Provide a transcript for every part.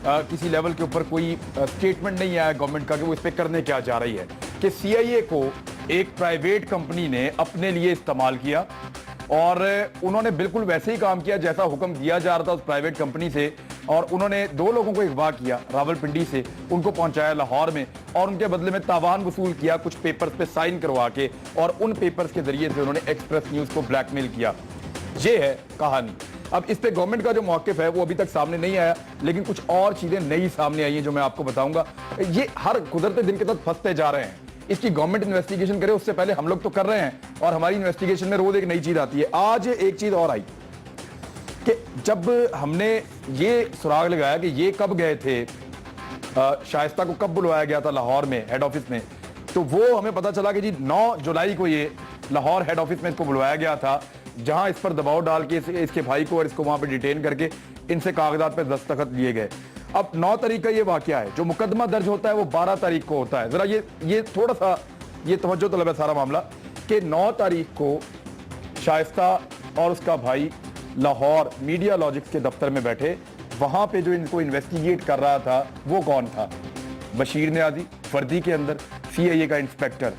किसी लेवल के ऊपर कोई स्टेटमेंट नहीं आया गवर्नमेंट का कि वो इस पे करने क्या जा रही है, कि सीआईए को एक प्राइवेट कंपनी ने अपने लिए इस्तेमाल किया और उन्होंने बिल्कुल वैसे ही काम किया जैसा हुक्म दिया जा रहा था उस प्राइवेट कंपनी से, और उन्होंने 2 लोगों को अगवा किया रावलपिंडी से, उनको पहुंचाया लाहौर में और उनके बदले में तावान वसूल किया कुछ पेपर्स पे साइन करवा के, और उन पेपर्स के जरिए से उन्होंने एक्सप्रेस न्यूज को ब्लैकमेल किया। ये है कहानी। अब इस पे गवर्नमेंट का जो मौकिफ है वो अभी तक सामने नहीं आया, लेकिन कुछ और चीजें नई सामने आई हैं जो मैं आपको बताऊंगा। ये हर गुजरते दिन के साथ फंसते जा रहे हैं। इसकी गवर्नमेंट इन्वेस्टिगेशन करे उससे पहले हम लोग तो कर रहे हैं, और हमारी इन्वेस्टिगेशन में रोज एक नई चीज आती है। आज एक चीज और आई कि जब हमने ये सुराग लगाया कि ये कब गए थे, शाइस्ता को कब बुलवाया गया था लाहौर में हेड ऑफिस में, तो वो हमें पता चला कि जी 9 जुलाई को ये लाहौर हेड ऑफिस में इसको बुलवाया गया था, जहां इस पर दबाव डाल के इसके भाई को और इसको वहां पे डिटेन करके इनसे कागजात पे दस्तखत लिए गए। अब 9 तारीख का ये वाकया है। जो मुकदमा दर्ज होता है वो 12 तारीख को होता है। जरा ये थोड़ा सा ये तवज्जो तलब है सारा मामला कि 9 तारीख को शाइस्ता और उसका भाई लाहौर मीडिया लॉजिक्स के दफ्तर में बैठे। वहां पे जो इनको इन्वेस्टिगेट कर रहा था वो कौन था? बशीर नियाजी, वर्दी के अंदर सीआईए का इंस्पेक्टर,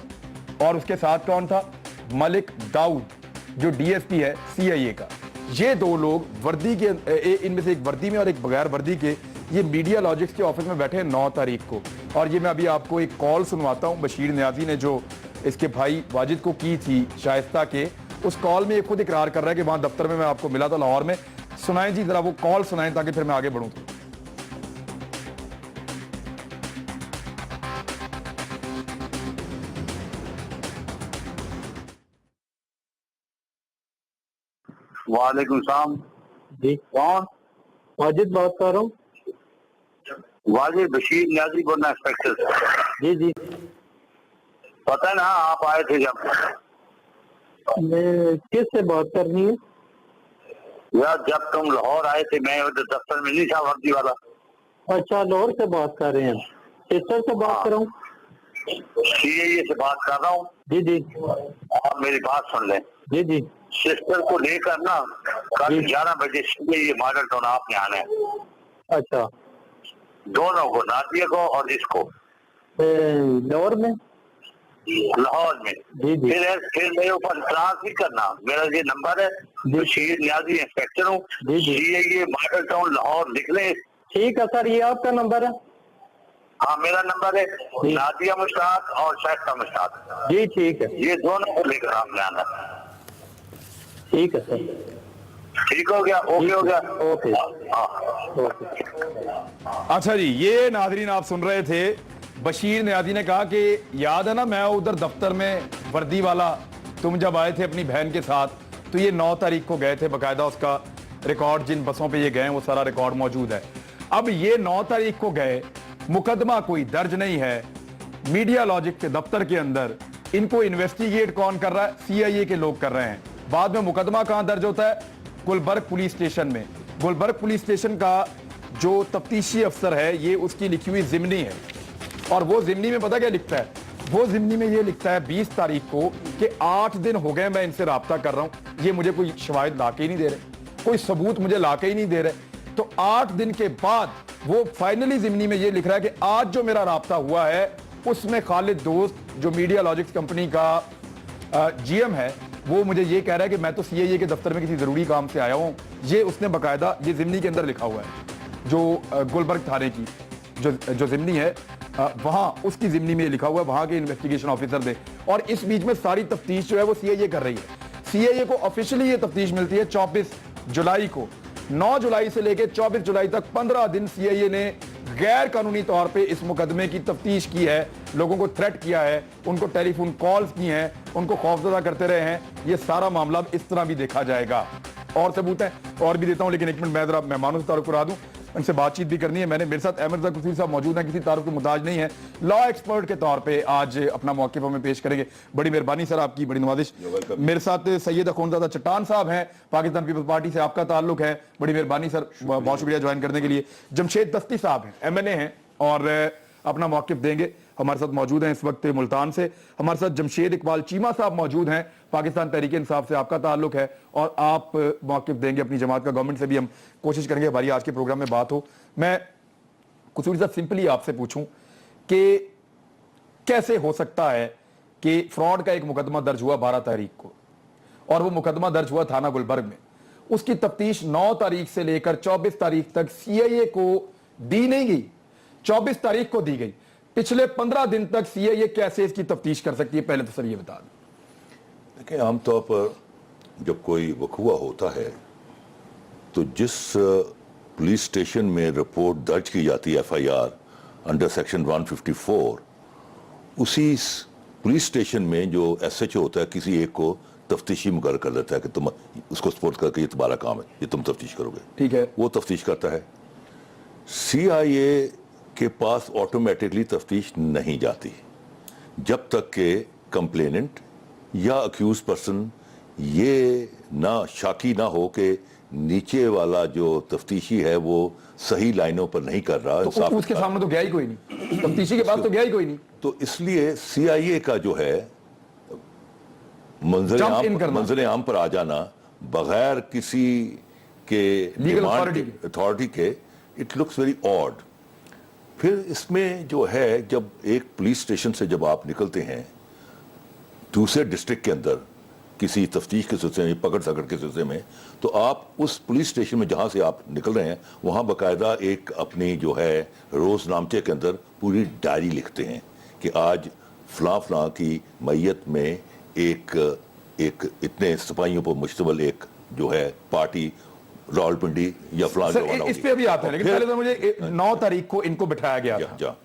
और उसके साथ कौन था? मलिक दाऊद जो डीएसपी है सीआईए का। ये 2 लोग वर्दी के, इनमें से एक वर्दी में और एक बगैर वर्दी के, ये मीडिया लॉजिक्स के ऑफिस में बैठे हैं 9 तारीख को। और ये मैं अभी आपको एक कॉल सुनवाता हूं बशीर नियाजी ने जो इसके भाई वाजिद को की थी शाइस्ता के। उस कॉल में ये खुद इकरार कर रहा है कि वहां दफ्तर में मैं आपको मिला था लाहौर में। सुनाएं जी, जरा वो कॉल सुनाएं ताकि फिर मैं आगे बढ़ूं। वालेकुम सलाम जी, कौन? वाजिद बात कर रहा हूँ। वाजिद बशीर नियाजी बोलना इंस्पेक्टर। जी जी, पता है ना आप आए थे जब? मैं किस से बात करनी है? यार जब तुम लाहौर आए थे मैं उधर दफ्तर में नहीं था वर्दी वाला। अच्छा, लाहौर से बात कर रहे हैं। सिस्टर से बात कर रहा हूँ। सीआईए से बात कर रहा हूँ। जी जी, आप मेरी बात सुन लें। जी जी, सिस्टर को लेकर ना कल 11 बजे सीआईए मॉडल टाउन आपने आना है। अच्छा, दोनों को, नादिया को और इसको, लाहौर में? लाहौर में। जी जी, फिर मेरे ऊपर इतराज नहीं करना। मेरा ये नंबर है, बशीर नियाजी इंस्पेक्टर हूँ। जी जी, सीआईए मॉडल टाउन लाहौर लिख लें। ठीक है सर, ये आपका नंबर है? हाँ मेरा नंबर है। नादिया मुश्ताक और शाइस्ता मुश्ताक। जी ठीक है, ये दोनों को लेकर आपने आना। ठीक है सर। ठीक हो गया? ओके हो गया? Okay okay. अच्छा जी, ये नाजरीन आप सुन रहे थे। बशीर नियाजी ने कहा कि याद है ना मैं उधर दफ्तर में वर्दी वाला, तुम जब आए थे अपनी बहन के साथ तो ये 9 तारीख को गए थे, बकायदा उसका रिकॉर्ड जिन बसों पे ये गए वो सारा रिकॉर्ड मौजूद है। अब ये 9 तारीख को गए, मुकदमा कोई दर्ज नहीं है मीडिया लॉजिक के दफ्तर के अंदर। इनको इन्वेस्टिगेट कौन कर रहा है? सीआईए के लोग कर रहे हैं। बाद में मुकदमा कहां दर्ज होता है? गुलबर्ग पुलिस स्टेशन में। गुलबर्ग पुलिस स्टेशन का जो तफ्तीशी अफसर है ये उसकी लिखी हुई जिमनी है, और वो जिमनी में पता क्या लिखता है? वो जिमनी में ये लिखता है 20 तारीख को कि 8 दिन हो गए मैं इनसे राब्ता कर रहा हूं, ये मुझे कोई शवाहिद लाके ही नहीं दे रहे, कोई सबूत मुझे लाके ही नहीं दे रहे। तो 8 दिन के बाद वो फाइनली जिमनी में ये लिख रहा है कि आज जो मेरा राब्ता हुआ है उसमें खालिद दोस्त जो मीडिया लॉजिक्स कंपनी का जीएम है वो मुझे ये कह रहा है कि मैं तो सीआईए के दफ्तर में किसी जरूरी काम से आया हूं। ये उसने बकायदा ये जिमनी के अंदर लिखा हुआ है, जो गुलबर्ग थाने की जो जिमनी है वहां उसकी जिमनी में लिखा हुआ है, वहां के इन्वेस्टिगेशन ऑफिसर दे। और इस बीच में सारी तफ्तीश जो है वो सीआईए कर रही है। सीआईए को ऑफिशियली ये तफ्तीश मिलती है 24 जुलाई को। 9 जुलाई से लेकर 24 जुलाई तक 15 दिन सीआईए ने गैर कानूनी तौर पे इस मुकदमे की तफ्तीश की है, लोगों को थ्रेट किया है, उनको टेलीफोन कॉल्स की हैं, उनको खौफजदा करते रहे हैं। ये सारा मामला इस तरह भी देखा जाएगा। और सबूत है और भी देता हूं, लेकिन एक मिनट मैं जरा मेहमानों से तारुफ करा दूं, उनसे बातचीत भी करनी है। मैंने मेरे साथ अहमद रज़ा कुफरी साहब मौजूद हैं, किसी तारुफ के मुताज नहीं है, लॉ एक्सपर्ट के तौर पे आज अपना मौक़िफ़ हमें पेश करेंगे। बड़ी मेहरबानी सर, आपकी बड़ी नवाजिश। मेरे साथ सैयद अखौंज़ादा चट्टान साहब हैं, पाकिस्तान पीपल्स पार्टी से आपका ताल्लुक है, बड़ी मेहरबानी सर, बहुत शुक्रिया ज्वाइन करने के लिए। जमशेद दस्ती साहब हैं, MNA हैं और अपना मौक़िफ़ देंगे, हमारे साथ मौजूद हैं इस वक्त मुल्तान से। हमारे साथ जमशेद इकबाल चीमा साहब मौजूद हैं, पाकिस्तान तहरीक इंसाफ से आपका ताल्लुक है और आप मौक़िफ़ देंगे अपनी जमात का। गवर्नमेंट से भी हम कोशिश करेंगे हमारी आज के प्रोग्राम में बात हो। मैं कसूरी साहब सिंपली आपसे पूछूं कि कैसे हो सकता है कि फ्रॉड का एक मुकदमा दर्ज हुआ 12 तारीख को और वो मुकदमा दर्ज हुआ थाना गुलबर्ग में, उसकी तफ्तीश 9 तारीख से लेकर 24 तारीख तक सीआईए को दी नहीं गई, 24 तारीख को दी गई, पिछले 15 दिन तक सीआईए कैसे इसकी तफ्तीश कर सकती है? पहले तो सर ये बता दें। देखिए, आमतौर पर जब कोई वकूआ होता है तो जिस पुलिस स्टेशन में रिपोर्ट दर्ज की जाती है एफआईआर अंडर सेक्शन 154, उसी पुलिस स्टेशन में जो एसएचओ होता है किसी एक को तफ्तीशी मुकर्रर कर देता है कि तुम उसको सपोर्ट करके ये तुम्हारा काम है, ये तुम तफ्तीश करोगे। ठीक है, वो तफ्तीश करता है। सीआईए के पास ऑटोमेटिकली तफ्तीश नहीं जाती जब तक कि कंप्लेनेंट या अक्यूज पर्सन ये ना शाकी ना हो कि नीचे वाला जो तफ्तीशी है वो सही लाइनों पर नहीं कर रहा। तो उसके सामने तो गया ही कोई नहीं, तफ्तीशी के बाद तो गया ही कोई नहीं। तो इसलिए सीआईए का जो है मंजर आम पर आ जाना बगैर किसी के लीगल अथॉरिटी के, इट लुक्स वेरी ऑड। फिर इसमें जो है, जब एक पुलिस स्टेशन से जब आप निकलते हैं दूसरे डिस्ट्रिक्ट के अंदर किसी तफ्तीश के सिलसिले में, पकड़ सकड़ के सिलसिले में, तो आप उस पुलिस स्टेशन में जहां से आप निकल रहे हैं वहां बाकायदा एक अपनी जो है रोजनामचे के अंदर पूरी डायरी लिखते हैं कि आज फलां फलां की मैयत में एक इतने सिपाहियों पर मुश्तमिल एक जो है पार्टी रावलपिंडी या फलां इस पे अभी आते हैं, लेकिन पहले तो मुझे 9 तारीख को इनको बिठाया गया था।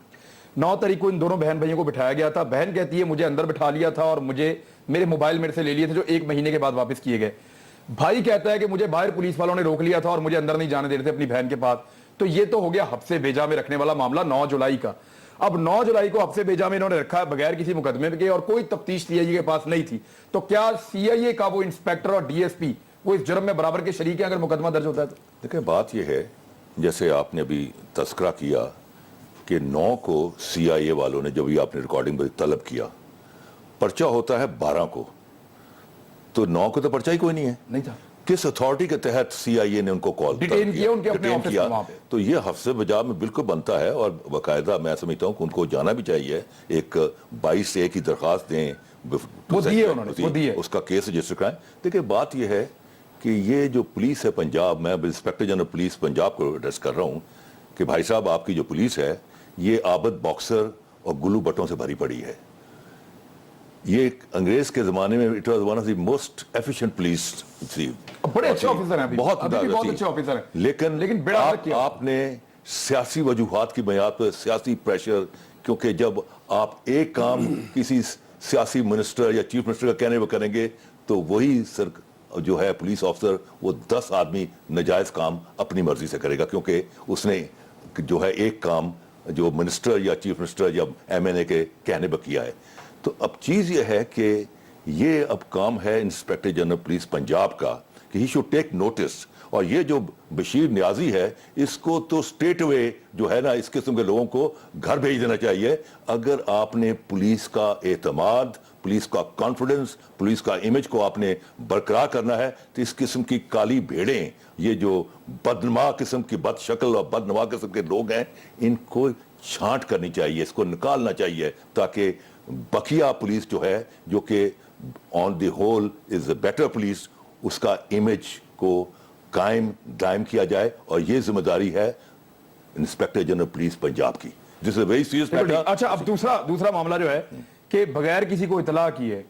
9 तारीख को इन दोनों बहन भाइयों को बिठाया गया था। बहन कहती है मुझे अंदर बिठा लिया था और मुझे मेरे मोबाइल मेरे से ले लिए थे जो 1 महीने के बाद वापस किए गए। भाई कहता है कि मुझे बाहर पुलिस वालों ने रोक लिया था और मुझे अंदर नहीं जाने दे रहे थे अपनी बहन के पास। तो ये तो हो गया हफ्से बेजा में रखने वाला मामला 9 जुलाई का। अब 9 जुलाई को हफ्से बेजा में इन्होंने रखा बगैर किसी मुकदमे के और कोई तफ्तीश सीआईए के पास नहीं थी। तो क्या सीआईए का वो इंस्पेक्टर और डीएसपी वो इस जुर्म में बराबर के शरीक है अगर मुकदमा दर्ज होता है तो? देखिए, बात यह है, जैसे आपने अभी तस्करा किया कि 9 को सीआईए वालों ने, जब ये आपने रिकॉर्डिंग में तलब किया, पर्चा होता है 12 को, तो 9 को तो पर्चा ही कोई नहीं है, नहीं था। किस अथॉरिटी के तहत सीआईए ने उनको कॉल डिटेन किया, उनके अपने ऑफिस में वहां पे? तो ये हफ्ते बजा में बिल्कुल बनता है और बाकायदा मैं समझता हूं कि उनको जाना भी चाहिए। एक 22A की दरखास्त दें, वो दिए उन्होंने, वो दिए, उसका केस रजिस्टर कराएं। देखिए, बात यह है कि ये जो पुलिस है पंजाब, मैं इंस्पेक्टर जनरल पुलिस पंजाब को एड्रेस कर रहा हूं कि भाई साहब, आपकी जो पुलिस है ये आबद बॉक्सर और गुल्लू बटों से भरी पड़ी है। ये अंग्रेज के जमाने में it was one of the most efficient police थी, बड़े अच्छे ऑफिसर हैं, बहुत अच्छे ऑफिसर हैं, लेकिन आपने सियासी वजूहात की बुनियाद पर, सियासी प्रेशर, क्योंकि जब आप एक काम किसी सियासी मिनिस्टर या चीफ मिनिस्टर का कहने पर करेंगे तो वही सर जो है पुलिस ऑफिसर वो 10 आदमी नाजायज काम अपनी मर्जी से करेगा, क्योंकि उसने जो है एक काम जो मिनिस्टर या चीफ मिनिस्टर या एमएनए के कहने पर किया है। तो अब चीज ये है कि ये अब काम है इंस्पेक्टर जनरल पुलिस पंजाब का कि ही शुड टेक नोटिस। और ये जो बशीर न्याजी है, इसको तो स्ट्रेट अवे जो है ना, इस किस्म के लोगों को घर भेज देना चाहिए। अगर आपने पुलिस का एतमाद, पुलिस का कॉन्फिडेंस, पुलिस का इमेज को आपने बरकरार करना है तो इस किस्म की काली भेड़ें, ये जो बदनमा किस्म की बदशक्ल और बदनवा किस्म के लोग हैं, इनको छांट करनी चाहिए, इसको निकालना चाहिए, ताकि बकिया पुलिस जो है, जो कि on the whole is a better police, उसका इमेज को कायम दायम किया जाए। और ये जिम्मेदारी है इंस्पेक्टर जनरल पुलिस पंजाब की। This is a very serious matter. अच्छा, अब दूसरा मामला जो है कि बगैर किसी को इतला किए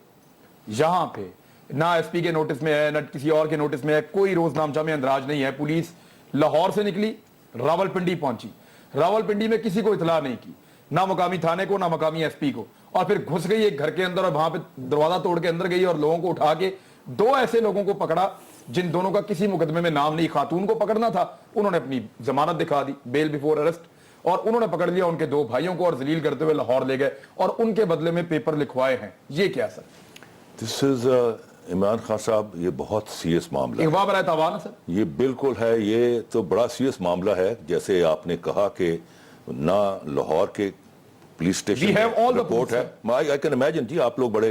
यहां पे ना एसपी के नोटिस में है ना किसी और के नोटिस में है, कोई रोजनामचा में अंदराज नहीं है, पुलिस लाहौर से निकली, रावलपिंडी पहुंची, रावलपिंडी में किसी को इतला नहीं की, ना मुकामी थाने को ना मुकामी एसपी को, और फिर घुस गई एक घर के अंदर और वहां पे दरवाजा तोड़ के अंदर गई और लोगों को उठा के 2 ऐसे लोगों को पकड़ा जिन दोनों का किसी मुकदमे में नाम नहीं। खातून को पकड़ना था, उन्होंने अपनी जमानत दिखा दी, बेल बिफोर अरेस्ट, और उन्होंने पकड़ लिया उनके 2 भाइयों को और जलील करते हुए लाहौर ले गए और उनके बदले में पेपर लिखवाए हैं। ये क्या sir? This is Imran Khan साहब, ये बहुत सीरियस मामला है। सर ये बिल्कुल है, ये तो बड़ा सीरियस मामला है। जैसे आपने कहा कि ना लाहौर के पुलिस स्टेशन रिपोर्ट है, आई कैन इमेजिन जी, आप लोग बड़े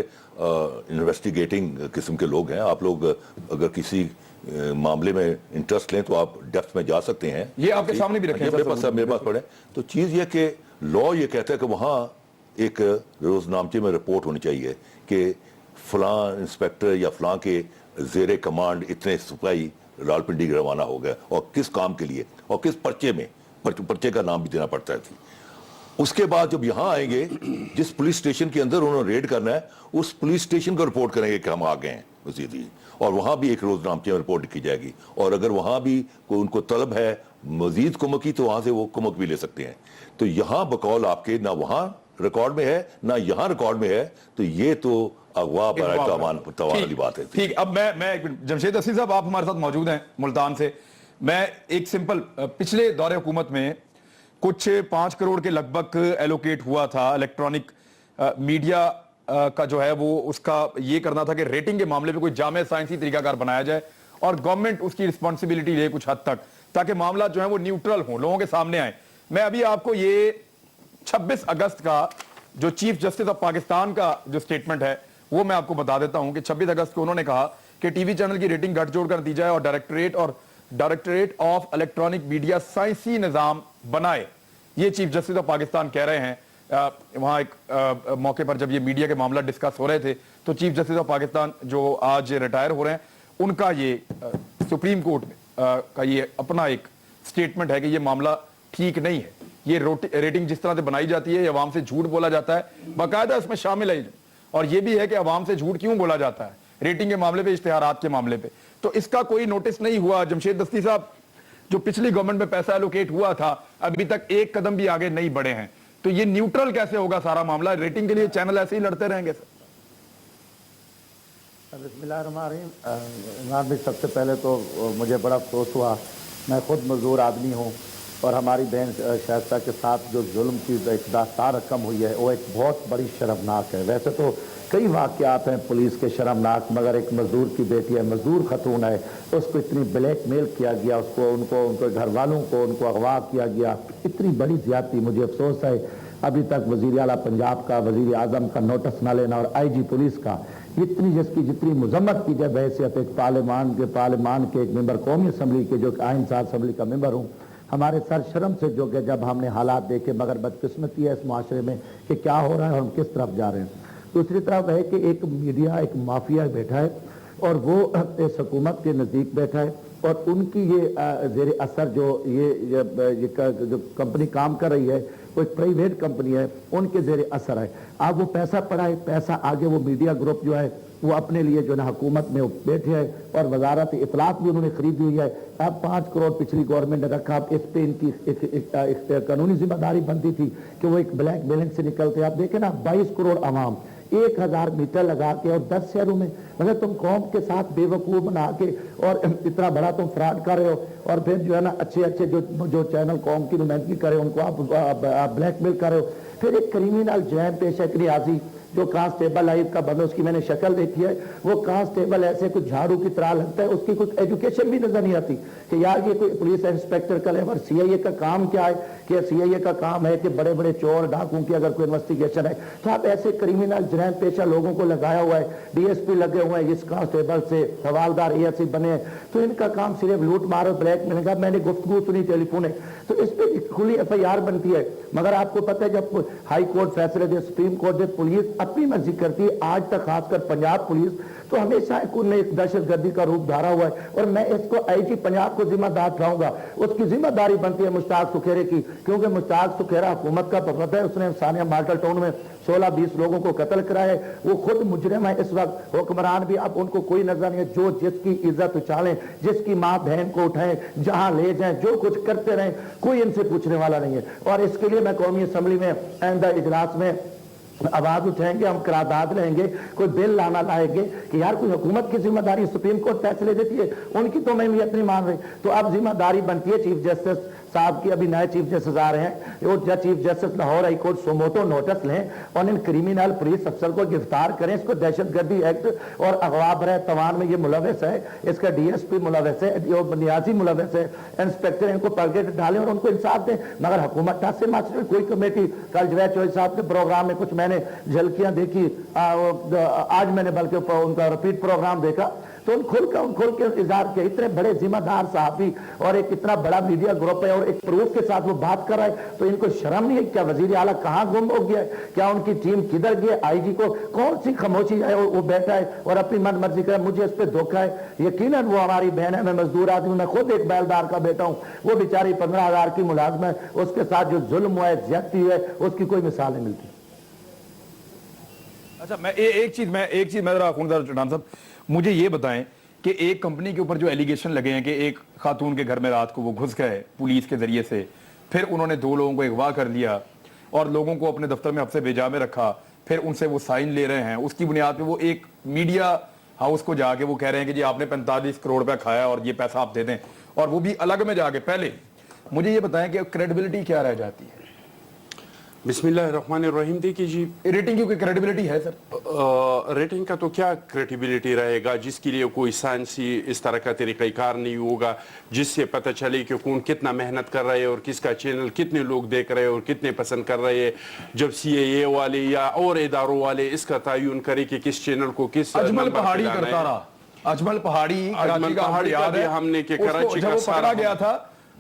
इन्वेस्टिगेटिंग किस्म के लोग हैं। आप लोग अगर किसी معاملے میں انٹرسٹ لیں تو آپ ڈیپتھ میں جا سکتے ہیں. یہ آپ کے سامنے بھی رکھیں میرے پاس پڑھیں. تو چیز یہ کہ لا یہ کہتا ہے کہ وہاں ایک روزنامچے میں رپورٹ ہونی چاہیے کہ فلاں انسپیکٹر یا فلاں کے زیر کمانڈ اتنے سپاہی راولپنڈی روانہ ہو گئے اور کس کام کے لیے اور کس پرچے میں, پرچے کا نام بھی دینا پڑتا ہے. اس کے بعد جب یہاں آئیں گے, جس پولیس اسٹیشن کے اندر انہوں نے ریڈ کرنا ہے اس پولیس اسٹیشن کو رپورٹ کریں گے کہ ہم آ گئے ہیں مزید ہی, اور وہاں بھی ایک روزنامچے میں رپورٹ لکھی جائے گی. اور اگر وہاں بھی کوئی ان کو طلب ہے مزید کمک کی تو وہاں سے وہ کمک بھی لے سکتے ہیں. تو یہاں بقول آپ کے نہ وہاں ریکارڈ میں ہے نہ یہاں ریکارڈ میں ہے, تو یہ تو اغوا برائے تاوان والی بات ہے. ٹھیک, اب میں جمشید اسیل صاحب آپ ہمارے ساتھ موجود ہیں ملتان سے. میں ایک سمپل, پچھلے دور حکومت میں کچھ 5 کروڑ کے لگ بھگ ایلوکیٹ ہوا تھا الیکٹرانک میڈیا کا جو ہے وہ اس کا یہ کرنا تھا کہ ریٹنگ کے معاملے پہ کوئی جامع سائنسی طریقہ کار بنایا جائے اور گورنمنٹ اس کی رسپانسبلٹی لے کچھ حد تک, تاکہ معاملات جو ہیں وہ نیوٹرل ہوں, لوگوں کے سامنے آئیں. میں ابھی آپ کو یہ 26 اگست کا جو چیف جسٹس آف پاکستان کا جو سٹیٹمنٹ ہے وہ میں آپ کو بتا دیتا ہوں کہ 26 اگست کو انہوں نے کہا کہ ٹی وی چینل کی ریٹنگ گھٹ جوڑ کر دی جائے اور ڈائریکٹوریٹ آف الیکٹرانک میڈیا سائنسی نظام بنائے. یہ چیف جسٹس آف پاکستان کہہ رہے ہیں. وہاں ایک موقع پر جب یہ میڈیا کے معاملات ڈسکس ہو رہے تھے تو چیف جسٹس آف پاکستان جو آج ریٹائر ہو رہے ہیں ان کا یہ سپریم کورٹ کا یہ اپنا ایک سٹیٹمنٹ ہے کہ یہ معاملہ ٹھیک نہیں ہے. یہ ریٹنگ جس طرح سے بنائی جاتی ہے, یہ عوام سے جھوٹ بولا جاتا ہے, باقاعدہ اس میں شامل ہے. اور یہ بھی ہے کہ عوام سے جھوٹ کیوں بولا جاتا ہے ریٹنگ کے معاملے پہ, اشتہارات کے معاملے پہ. تو اس کا کوئی نوٹس نہیں ہوا. جمشید دستی صاحب, جو پچھلی گورنمنٹ میں پیسہ ایلوکیٹ ہوا تھا ابھی تک ایک قدم بھی آگے نہیں بڑھے ہیں, تو یہ نیوٹرل کیسے ہوگا سارا معاملہ؟ ریٹنگ کے لیے چینل ایسے ہی لڑتے رہیں گے سر؟ بسم اللہ الرحمن الرحیم. عمران بھائی, سب سے پہلے تو مجھے بڑا افسوس ہوا, میں خود مزدور آدمی ہوں اور ہماری بہن شائستہ کے ساتھ جو ظلم کی داستان رقم ہوئی ہے وہ ایک بہت بڑی شرمناک ہے. ویسے تو کئی واقعات ہیں پولیس کے شرمناک, مگر ایک مزدور کی بیٹی ہے, مزدور خاتون ہے, اس کو اتنی بلیک میل کیا گیا, ان کے گھر والوں کو ان کو اغوا کیا گیا, اتنی بڑی زیادتی. مجھے افسوس ہے ابھی تک وزیر اعلیٰ پنجاب کا, وزیر اعظم کا نوٹس نہ لینا, اور آئی جی پولیس کا اتنی جتنی مذمت کی جائے بحیثیت ایک پارلیمان کے ایک ممبر قومی اسمبلی کے, جو کہ آئین ساز اسمبلی کا ممبر ہوں, ہمارے سر شرم سے جو کہ جب ہم نے حالات دیکھے, مگر بدقسمتی ہے اس معاشرے میں کہ کیا ہو رہا ہے اور ہم کس طرف جا رہے ہیں. دوسری طرف ہے کہ ایک میڈیا ایک مافیا بیٹھا ہے اور وہ اس حکومت کے نزدیک بیٹھا ہے, اور ان کی یہ زیر اثر جو کمپنی کام کر رہی ہے وہ ایک پرائیویٹ کمپنی ہے, ان کے زیر اثر ہے. اب وہ پیسہ پڑا ہے, پیسہ آگے وہ میڈیا گروپ جو ہے وہ اپنے لیے جو ہے حکومت میں بیٹھے ہیں, اور وزارت اطلاعات بھی انہوں نے خریدی ہوئی ہے. اب 5 کروڑ پچھلی گورنمنٹ نے رکھا, اس پہ ان کی ایک قانونی ذمہ داری بنتی تھی کہ وہ ایک بلیک بیلنس سے نکلتے. آپ دیکھیں نا, 22 کروڑ عوام 1000 میٹر لگا کے اور 10 شہروں میں, مگر تم قوم کے ساتھ بے وقوف بنا کے اور اتنا بڑا تم فراڈ کر رہے ہو, اور پھر جو ہے نا اچھے جو چینل قوم کی نمائندگی کرے ان کو آپ بلیک میل کر رہے ہو. پھر ایک کریمنل جرائم پیشہ ایک ریاضی جو کانسٹیبل لائف کا بندہ, اس کی میں نے شکل دیکھی ہے, وہ کانسٹیبل ایسے کچھ جھاڑو کی طرح لگتا ہے, اس کی کچھ ایجوکیشن بھی نظر نہیں آتی کہ یار یہ کوئی پولیس انسپیکٹر کا لیول. سی آئی اے کا کام کیا ہے کہ سی آئی اے کا کام ہے کہ بڑے بڑے چور ڈاکوں کی اگر کوئی انویسٹیگیشن ہے تو آپ ایسے کریمنل جرائم پیشہ لوگوں کو لگایا ہوا ہے, ڈی ایس پی لگے ہوئے ہیں, اس کانسٹیبل سے حوالدار اے ایس ای بنے ہیں, تو ان کا کام صرف لوٹ مارو بلیک میل کا. میں نے گفتگو سنی ٹیلی فون ہے, تو اس پہ کھلی ایف آئی آر بنتی ہے, مگر آپ کو پتہ ہے جب ہائی کورٹ فیصلے دے, سپریم کورٹ دے, پولیس اپنی مرضی کرتی ہے. آج تک خاص کر پنجاب پولیس تو ہمیشہ ایک دہشت گردی کا روپ دھارا ہوا ہے, اور میں اس کو آئی جی پنجاب کو ذمہ دار ٹھہراؤں گا. اس کی ذمہ داری بنتی ہے مشتاق سکھیرے کی, کیونکہ مشتاق سکھیرا حکومت کا پتہ ہے, اس نے ثانیہ مارٹل ٹاؤن میں 16-20 لوگوں کو قتل کرایا ہے, وہ خود مجرم ہے اس وقت. حکمران بھی اب ان کو کوئی نظر نہیں ہے, جو جس کی عزت اچھالیں, جس کی ماں بہن کو اٹھائیں, جہاں لے جائیں, جو کچھ کرتے رہیں, کوئی ان سے پوچھنے والا نہیں ہے. اور اس کے لیے میں قومی اسمبلی میں آئندہ اجلاس میں آواز اٹھائیں گے, ہم قرارداد لیں گے, کوئی بل لانا لائیں گے کہ یار کوئی حکومت کی ذمہ داری, سپریم کورٹ فیصلے دیتی ہے, ان کی تو اہمیت نہیں مان رہی. تو اب ذمہ داری بنتی ہے چیف جسٹس صاحب کی. ابھی نئے چیف جسٹس آ رہے ہیں, وہ chief justice Lahore high court suo motu notice لیں اور ان کریمنل پولیس افسر کو گرفتار کریں. اس کو دہشت گردی ایکٹ اور اغوا برائے توان میں یہ ملوث ہے, اس کا ڈی ایس پی ملوث ہے, نیازی ملوث ہے, انسپیکٹر ان کو ٹارگیٹ ڈالیں اور ان کو انصاف دیں. مگر حکومت سے معاشرے کوئی کمیٹی, کل جوید چوہدری صاحب کے پروگرام میں کچھ میں نے جھلکیاں دیکھی, آج میں نے بلکہ ان کا ریپیٹ پروگرام دیکھا, तो उन खुल के इजहार किया। इतने बड़े जिम्मेदार सहाफी और एक इतना बड़ा मीडिया ग्रुप है और एक प्रूफ के साथ वो बात कर रहा है, तो इनको शर्म नहीं है? क्या वजीर आला कहाँ गुम हो गया है? क्या उनकी टीम किधर गई? आईजी को कौन सी खामोशी है? वो बैठा है और अपनी मन मर्जी करे। मुझे इस पर धोखा है। यकीनन वो हमारी बहन है, मैं मजदूर आदमी, मैं खुद एक बैलदार का बेटा हूँ। वो बेचारी 15,000 की मुलाजम है, उसके साथ जो जुल्म हुआ है, ज्यादती है, उसकी कोई मिसाल नहीं मिलती। अच्छा, मैं एक चीज मैं जरा चौहान साहब, मुझे ये बताएं कि एक कंपनी के ऊपर जो एलिगेशन लगे हैं कि एक खातून के घर में रात को वो घुस गए पुलिस के जरिए से, फिर उन्होंने 2 लोगों को अगवा कर लिया और लोगों को अपने दफ्तर में हफ्ते बेजा में रखा, फिर उनसे वो साइन ले रहे हैं, उसकी बुनियाद पे वो एक मीडिया हाउस को जाके वो कह रहे हैं कि जी आपने 45 करोड़ रुपया खाया और ये पैसा आप दे दें, और वो भी अलग में जाके। पहले मुझे ये बताएं कि क्रेडिबिलिटी क्या रह जाती है? बिस्मिल्लाहिर्रहमानिर्रहीम। देखिए जी, रेटिंग की कोई क्रेडिबिलिटी है सर? रेटिंग का तो क्या क्रेडिबिलिटी रहेगा जिसके लिए कोई साइंसी इस तरह का तरीक़ाकार नहीं होगा जिससे पता चले कि कौन कितना मेहनत कर रहे हैं और किसका चैनल कितने लोग देख रहे हैं और कितने पसंद कर रहे हैं। जब CAA वाले या और इदारों वाले इसका तयन करे कि किस चैनल को किस अजमल पहाड़ी करता रहा। अजमल पहाड़ी का भी हमने के कराची का पकड़ा गया था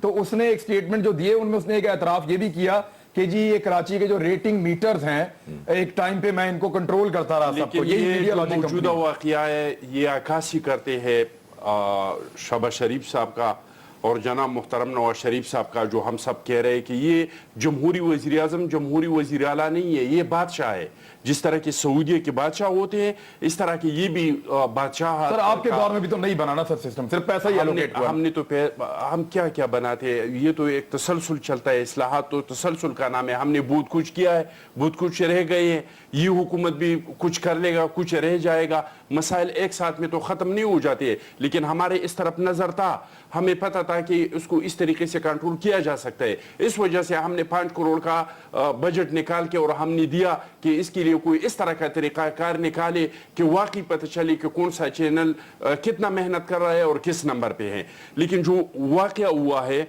तो उसने एक स्टेटमेंट जो दिए उनमें उसने एक एतराफ ये भी किया कि जी ये कराची के जो रेटिंग मीटर्स हैं एक टाइम पे मैं इनको कंट्रोल करता रहा सबको। ये मौजूदा वाक़या है, ये अक्कासी करते हैं शहबाज शरीफ साहब का और जनाब मुहतरम नवाज शरीफ साहब का, जो हम सब कह रहे हैं कि ये जमहूरी वज़ीर आज़म जमहूरी वज़ीर आला नहीं है, ये बादशाह है। जिस तरह के सऊदी के बादशाह होते हैं इस तरह के ये भी बादशाह। सर आपके दौर में भी तो नहीं बनाना सर सिस्टम, सिर्फ पैसा ही एलोकेट हुआ। हमने तो हम क्या क्या बनाते हैं, ये तो एक तसलसल चलता है, इस्लाहात तो तसलसल का नाम है। हमने बहुत कुछ किया है, बहुत कुछ रह गए हैं, ये हुकूमत भी कुछ कर लेगा, कुछ रह जाएगा। मसाइल एक साथ में तो ख़त्म नहीं हो जाते, लेकिन हमारे इस तरफ नज़र था, हमें पता था कि उसको इस तरीके से कंट्रोल किया जा सकता है। इस वजह से हमने 5 करोड़ का बजट निकाल के और हमने दिया कि इसके लिए कोई इस तरह का तरीक़ाकार निकाले कि वाकई पता चले कि कौन सा चैनल कितना मेहनत कर रहा है और किस नंबर पे है। लेकिन जो वाक़या हुआ है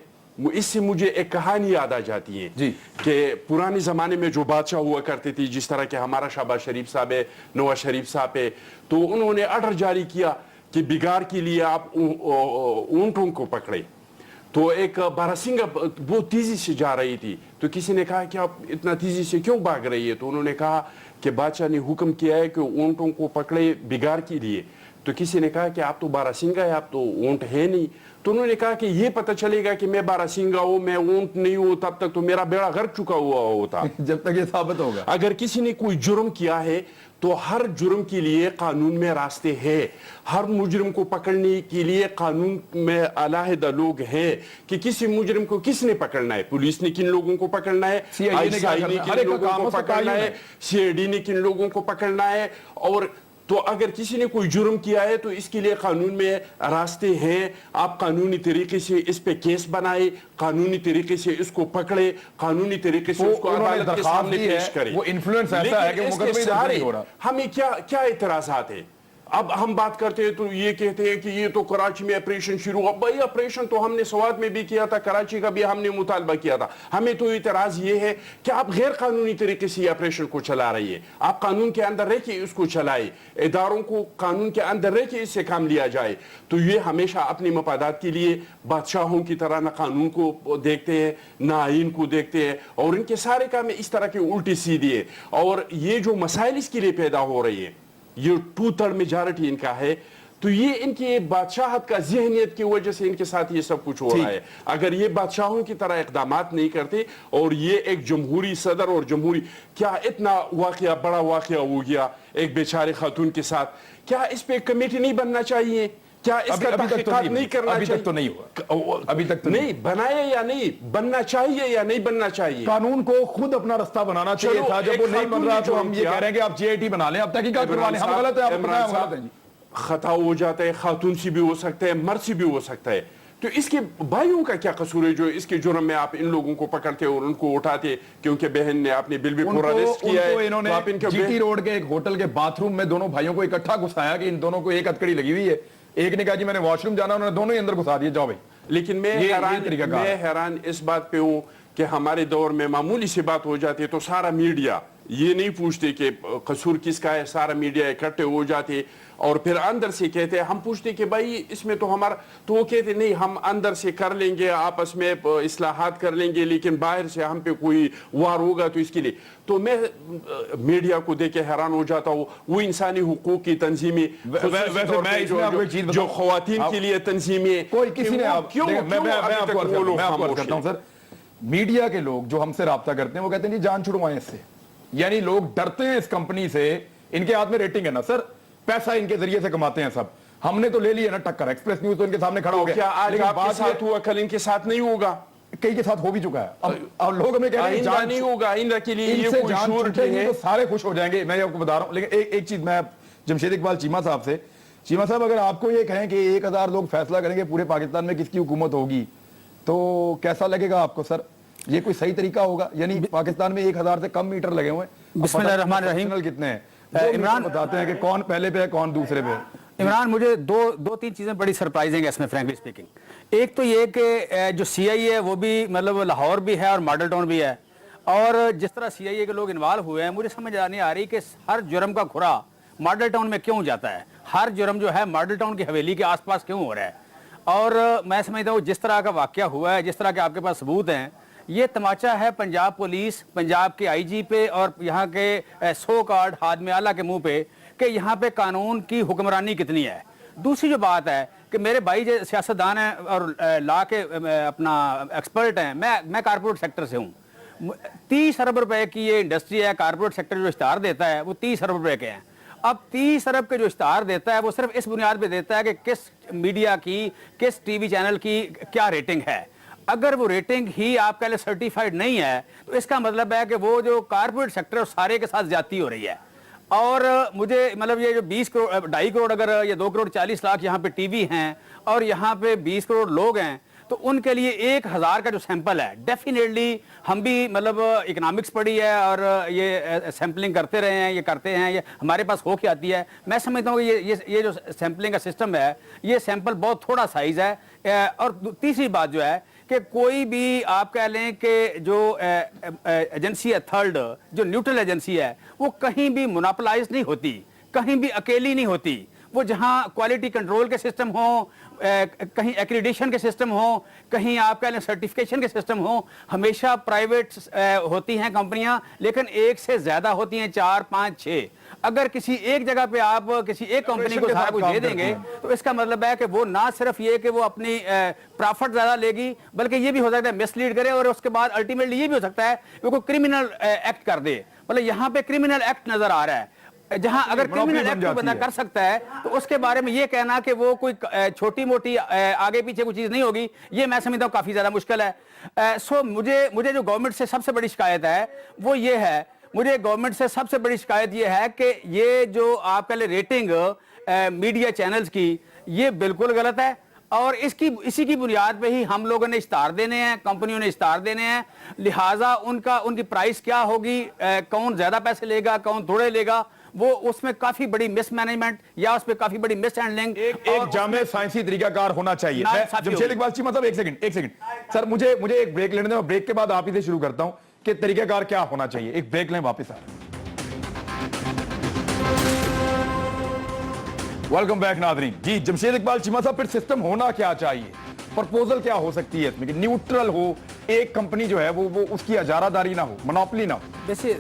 इससे मुझे एक कहानी याद आ जाती है कि पुराने ज़माने में जो बादशाह हुआ करते थे, जिस तरह के हमारा शहबाज शरीफ साहब है, नवाज शरीफ साहब है, तो उन्होंने ऑर्डर जारी किया कि बिगाड़ के लिए आप ऊंटों को पकड़े। तो एक बारहसिंगा बहुत तेजी से जा रही थी, तो किसी ने कहा कि आप इतना तेजी से क्यों भाग रही है? तो उन्होंने कहा कि बादशाह ने हुक्म किया है कि ऊंटों को पकड़े बिगाड़ के लिए। तो किसी ने कहा कि आप तो बारहसिंगा है, आप तो ऊंट है नहीं। तो उन्होंने कहा कि ये पता चलेगा कि मैं बारहसिंगा हूं, मैं ऊंट नहीं हूं, तब तक तो मेरा बेड़ा गर्क चुका हुआ होता। जब तक ये साबित होगा। अगर किसी ने कोई जुर्म किया है तो हर जुर्म के लिए कानून में रास्ते हैं, हर मुजरिम को पकड़ने के लिए कानून में अलहदा लोग हैं कि किसी मुजरिम को किसने पकड़ना है, पुलिस ने किन लोगों को पकड़ना है, ICI ने किन लोगों को पकड़ना है, CID ने किन लोगों को पकड़ना है। और तो अगर किसी ने कोई जुर्म किया है तो इसके लिए कानून में रास्ते हैं। आप कानूनी तरीके से इस पे केस बनाए, कानूनी तरीके से इसको पकड़े, कानूनी तरीके से उसको अदालत के सामने पेश करें। वो इन्फ्लुएंस ऐसा है कि मुकदमे दर्ज नहीं हो रहा। हमें क्या क्या इतराज़ात है? अब हम बात करते हैं तो ये कहते हैं कि ये तो कराची में ऑपरेशन शुरू हुआ। भाई ऑपरेशन तो हमने सवात में भी किया था, कराची का भी हमने मुतालबा किया था। हमें तो इतराज ये है कि आप गैर कानूनी तरीके से ये ऑपरेशन को चला रही है। आप कानून के अंदर रह के इसको चलाए, इदारों को कानून के अंदर रह के इससे काम लिया जाए। तो ये हमेशा अपने मफादात के लिए बादशाहों की तरह ना कानून को देखते हैं ना आइन को देखते हैं, और इनके सारे काम इस तरह के उल्टी सीधी है। और ये जो मसाइल इसके लिए पैदा हो रही है, ये 2/3 मेजॉरिटी इनका है, तो ये इनकी बादशाहत का ज़हनियत की वजह से इनके साथ ये सब कुछ हो रहा है। अगर ये बादशाहों की तरह इक़दामात नहीं करते और ये एक जमहूरी सदर और जमहूरी, क्या इतना वाक़या बड़ा वाक़या हो गया एक बेचारे खातून के साथ, क्या इस पे कमेटी नहीं बनना चाहिए? क्या इसका तहकीकात नहीं करना चाहिए? अभी तक तो नहीं हुआ, अभी तक तो नहीं बनाए या नहीं बनना चाहिए या नहीं बनना चाहिए? कानून को खुद अपना रास्ता बनाना चाहिए था। जब वो नहीं बन रहा तो हम ये कह रहे हैं कि आप JIT बना लें, अब तहकीकात करवा लें। हम गलत है, आप बताएं हम गलत हैं जी। खता हो जाता है, खातून से भी हो सकता है, मर्द से भी हो सकता है। तो इसके भाइयों का क्या कसूर है जो इसके जुर्म में आप इन लोगों को पकड़ते और उनको उठाते? क्योंकि बहन ने आपने बिल भी पूरा अरेस्ट किया है। इन्होंने GT रोड के एक होटल के बाथरूम में दोनों भाइयों को इकट्ठा घुसाया कि इन दोनों को एक हथकड़ी लगी हुई है। एक ने कहा जी मैंने वॉशरूम जाना, उन्होंने दोनों ही अंदर घुसा दिए, जाओ भाई। लेकिन मैं हैरान इस बात पे हूं कि हमारे दौर में मामूली सी बात हो जाती है तो सारा मीडिया ये नहीं पूछते कि कसूर किसका है, सारा मीडिया इकट्ठे हो जाते और फिर अंदर से कहते हैं, हम पूछते कि भाई इसमें तो हमारा, तो वो कहते नहीं हम अंदर से कर लेंगे, आपस में इस्लाहात कर लेंगे, लेकिन बाहर से हम पे कोई वार होगा तो इसके लिए। तो मैं मीडिया को देख के हैरान हो जाता हूँ, वो इंसानी हुकूक की तंजीमें, वैसे मैं इसमें आपको एक चीज जो खवातीन के लिए तंजीमें, कोई किसी ने क्यों मैं आपको अर्ज करता हूं सर, मीडिया के लोग जो हमसे राब्ता करते हैं वो कहते हैं जी जान छुड़वाएं इससे, यानी लोग डरते हैं इस कंपनी से, इनके हाथ में रेटिंग है ना सर, पैसा इनके जरिए से कमाते हैं सब, हमने तो ले लिया ना टक्कर, एक्सप्रेस न्यूज तो इनके सामने खड़ा हो गया, क्या आज लेकिन आपके साथ हुआ कल इनके साथ नहीं होगा? कई के साथ हो भी चुका है। अब लोग हमें कह रहे हैं जान नहीं होगा, आइंदा के लिए ये कोई श्योरिटी है तो सारे खुश हो जाएंगे, मैं आपको बता रहा हूं। लेकिन एक चीज मैं जमशेद इकबाल चीमा साहब से, चीमा साहब अगर आपको ये कहें कि 1000 लोग फैसला करेंगे पूरे पाकिस्तान में किसकी हुकूमत होगी, तो कैसा लगेगा आपको सर? ये कोई सही तरीका होगा? यानी पाकिस्तान में 1000 से कम मीटर लगे हुए हैं, बिस्मिल्लाहिर्रहमानिर्रहीम, कितने हैं इमरान बताते हैं कि कौन पहले पे है कौन दूसरे पे है। इमरान, मुझे दो तीन चीजें बड़ी सरप्राइजिंग है इसमें फ्रैंकली स्पीकिंग। एक तो ये कि जो सीआईए है वो भी मतलब लाहौर भी है और मॉडल टाउन भी है, और जिस तरह सीआईए के लोग इन्वॉल्व हुए हैं, मुझे समझ नहीं आ रही कि हर जुर्म का खुरा मॉडल टाउन में क्यों जाता है, हर जुर्म जो है मॉडल टाउन की हवेली के आसपास क्यों हो रहा है। और मैं समझता हूँ जिस तरह का वाकया हुआ है, जिस तरह के आपके पास सबूत हैं, ये तमाचा है पंजाब पुलिस, पंजाब के आईजी पे और यहाँ के सो कॉल्ड हादमे आला के मुंह पे कि यहाँ पे कानून की हुक्मरानी कितनी है। दूसरी जो बात है कि मेरे भाई जो सियासतदान हैं और लॉ के अपना एक्सपर्ट हैं, मैं कारपोरेट सेक्टर से हूँ। 30 अरब रुपए की ये इंडस्ट्री है, कारपोरेट सेक्टर जो इश्तहार देता है वो 30 अरब रुपए के हैं। अब 30 अरब के जो इश्तहार देता है वो सिर्फ इस बुनियाद पे देता है कि किस मीडिया की, किस टीवी चैनल की क्या रेटिंग है। अगर वो रेटिंग ही आपके लिए सर्टिफाइड नहीं है तो इसका मतलब है कि वो जो कारपोरेट सेक्टर सारे के साथ ज्यादती हो रही है। और मुझे मतलब ये जो 20 करोड़ 2.5 करोड़ अगर ये 2 करोड़ 40 लाख यहाँ पे टीवी हैं और यहाँ पे 20 करोड़ लोग हैं, तो उनके लिए 1000 का जो सैंपल है, डेफिनेटली हम भी मतलब इकोनॉमिक्स पढ़ी है और ये सैंपलिंग करते रहे हैं, ये करते हैं, ये हमारे पास हो के आती है। मैं समझता हूँ कि ये जो सैंपलिंग का सिस्टम है, ये सैंपल बहुत थोड़ा साइज है। और तीसरी बात जो है कि कोई भी आप कह लें कि जो एजेंसी है, थर्ड जो न्यूट्रल एजेंसी है, वो कहीं भी मोनोपोलाइज नहीं होती, कहीं भी अकेली नहीं होती। वो जहां क्वालिटी कंट्रोल के सिस्टम हो, कहीं एक्रीडिशन के सिस्टम हो, कहीं आप कह लें सर्टिफिकेशन के सिस्टम हो, हमेशा प्राइवेट होती हैं कंपनियां, लेकिन एक से ज्यादा होती हैं, 4, 5, 6। अगर किसी एक जगह पे आप किसी एक कंपनी को सारा कुछ दे देंगे तो इसका मतलब है कि वो ना सिर्फ ये कि वो अपनी प्रॉफिट ज्यादा लेगी, बल्कि ये भी हो सकता है मिसलीड करे और उसके बाद अल्टीमेटली ये भी हो सकता है वो कोई क्रिमिनल एक्ट कर दे। मतलब यहाँ पे क्रिमिनल एक्ट नजर आ रहा है, जहां अगर क्रिमिनल एक्ट बंदा कर सकता है तो उसके बारे में ये कहना कि वो कोई छोटी मोटी आगे पीछे कोई चीज नहीं होगी, ये मैं समझता हूँ काफी ज्यादा मुश्किल है। सो मुझे जो गवर्नमेंट से सबसे बड़ी शिकायत है वो ये है, मुझे गवर्नमेंट से सबसे बड़ी शिकायत ये है कि ये जो आप कह ले रेटिंग मीडिया चैनल्स की, ये बिल्कुल गलत है और इसी की बुनियाद पे ही हम लोगों ने इश्तार देने हैं, कंपनियों ने इश्तार देने हैं। लिहाजा उनकी प्राइस क्या होगी, कौन ज्यादा पैसे लेगा, कौन थोड़े लेगा, वो उसमें काफी बड़ी मिसमैनेजमेंट या उसमें काफी बड़ी मिसहैंडलिंग, एक जामे साइंसी तरीकाकार होना चाहिए। जमशेद इकबाल जी, मतलब एक सेकंड सर, मुझे एक ब्रेक लेने दें, ब्रेक के बाद आप ही से शुरू करता हूं कि तरीकाकार क्या होना चाहिए। एक ब्रेक लें, वापस आ वेलकम बैक नादरीन। जी जमशेद इकबाल चीमा साहब, फिर सिस्टम होना क्या चाहिए, प्रपोजल क्या हो सकती है इसमें कि न्यूट्रल हो, एक कंपनी जो है वो उसकी अजारादारी ना हो, मोनोपोली ना हो। वैसे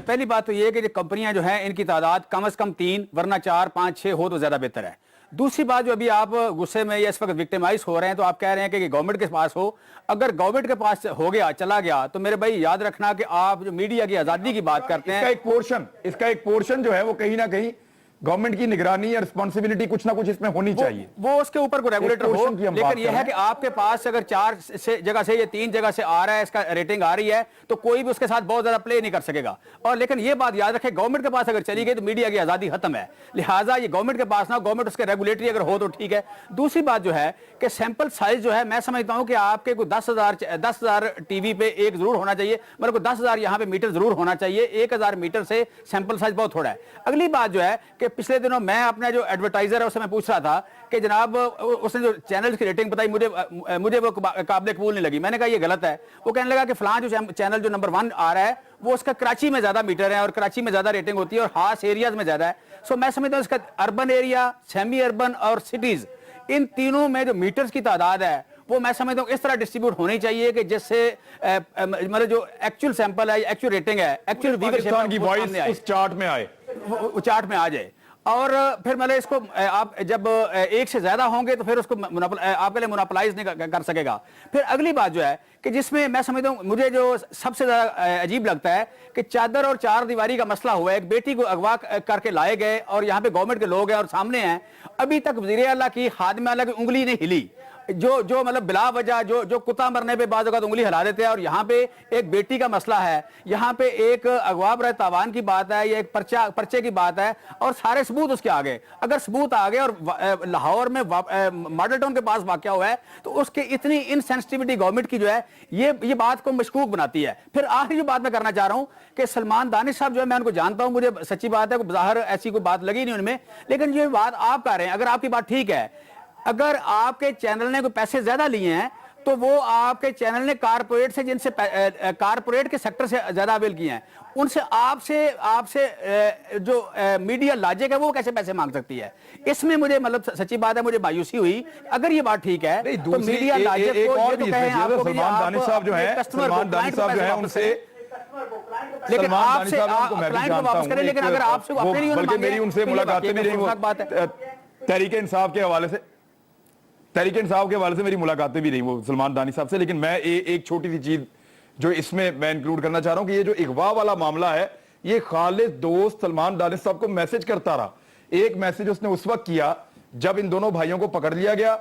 पहली बात तो ये है कि कंपनियां जो हैं इनकी तादाद कम से कम 3 वरना 4, 5, 6 हो तो ज्यादा बेहतर है। दूसरी बात, जो अभी आप गुस्से में या इस वक्त विक्टिमाइज हो रहे हैं, तो आप कह रहे हैं कि गवर्नमेंट के पास हो, अगर गवर्नमेंट के पास हो गया, चला गया, तो मेरे भाई याद रखना कि आप जो मीडिया की आजादी की बात करते हैं, इसका एक पोर्शन जो है वो कहीं ना कहीं गवर्नमेंट की निगरानी या रिस्पांसिबिलिटी कुछ ना कुछ इसमें होनी चाहिए, वो उसके ऊपर कोई रेगुलेटर हो। लेकिन यह है कि आपके पास अगर 4 जगह से या 3 जगह से आ रहा है, इसका रेटिंग आ रही है, तो कोई भी उसके साथ बहुत ज्यादा प्ले नहीं कर सकेगा। और लेकिन ये बात याद रखें, गवर्नमेंट के पास अगर चली गई तो मीडिया की आजादी खत्म है। लिहाजा ये गवर्नमेंट के पास ना, गवर्नमेंट उसके रेगुलेटरी अगर हो तो ठीक है। दूसरी बात जो है कि सैंपल साइज जो है, मैं समझता हूं कि आपके कोई 10,000 टीवी पे एक जरूर होना चाहिए, मतलब 10,000 यहाँ पे मीटर जरूर होना चाहिए। 1000 मीटर से सैंपल साइज बहुत थोड़ा है। अगली बात जो है कि पिछले दिनों मैं अपना जो एडवर्टाइजर है उससे मैं पूछ रहा था कि जनाब उसने जो चैनल की रेटिंग बताई, मुझे वो काबिल कबूल नहीं लगी। मैंने कहा ये गलत है। वो कहने लगा कि फलां जो चैनल जो नंबर 1 आ रहा है वो उसका कराची में ज्यादा मीटर है और कराची में ज्यादा रेटिंग होती है और खास एरियाज में ज्यादा है। सो मैं समझता हूँ इसका अर्बन एरिया, सेमी अर्बन और सिटीज, इन तीनों में जो मीटर्स की तादाद है वो मैं समझता हूँ इस तरह डिस्ट्रीब्यूट होनी चाहिए कि जिससे मतलब जो एक्चुअल सैंपल है, एक्चुअल रेटिंग है, एक्चुअल पाकिस्तान की वॉइस उस चार्ट में आए, वो चार्ट में आ जाए। और फिर मतलब इसको आप जब एक से ज्यादा होंगे तो फिर उसको आपके लिए मोनोपोलाइज नहीं कर सकेगा। फिर अगली बात जो है कि जिसमें मैं समझता हूँ मुझे जो सबसे ज्यादा अजीब लगता है कि चादर और चार दीवारी का मसला हुआ है, एक बेटी को अगवा करके लाए गए और यहाँ पे गवर्नमेंट के लोग हैं और सामने हैं, अभी तक वज़ीर आला की, खादिम आला की उंगली नहीं हिली। जो मतलब बिला वजह जो कुत्ता मरने पे बाज़ औक़ात उंगली हिला देते हैं, और यहाँ पे एक बेटी का मसला है, यहाँ पे एक अगवा बराए तावान की बात है, या एक पर्चे की बात है और सारे सबूत उसके आगे। अगर सबूत आ गए और लाहौर में मॉडल टाउन के पास वाक़या हुआ है तो उसके इतनी इनसेंसिटिविटी गवर्नमेंट की जो है ये बात को मशकूक बनाती है। फिर आखिरी जो बात मैं करना चाह रहा हूँ कि सलमान दानिश साहब जो है, मैं उनको जानता हूँ, मुझे सच्ची बात है बाहर ऐसी कोई बात लगी नहीं उनमें, लेकिन ये बात आप कर रहे हैं, अगर आपकी बात ठीक है, अगर आपके चैनल ने कोई पैसे ज्यादा लिए हैं तो वो आपके चैनल ने कारपोरेट से, जिनसे कारपोरेट के सेक्टर से ज्यादा अवेल किए हैं, उनसे आपसे जो मीडिया लॉजिक है वो कैसे पैसे मांग सकती है? इसमें मुझे मतलब सच्ची बात है, मुझे मायूसी हुई। अगर ये बात ठीक है तो मीडिया लॉजिक को ये तो कहें आपको, सलमान दानिश साहब जो है, सलमान दानिश साहब जो है उनसे, लेकिन आपसे क्लाइंट को वापस करें, लेकिन अगर आपसे अपने लिए बल्कि मेरी उनसे मुलाकातें भी रही, वो तहरीक इंसाफ के हवाले से, तहरीक इंसाफ के हवाले से मेरी मुलाकातें भी रही वो सलमान दानिश साहब से। लेकिन मैं एक छोटी सी चीज जो इसमें मैं इंक्लूड करना चाह रहा हूं कि ये जो अगवा वाला मामला है, ये खालिद दोस्त सलमान दानिश साहब को मैसेज करता रहा। एक मैसेज उसने उस वक्त किया जब इन दोनों भाइयों को पकड़ लिया गया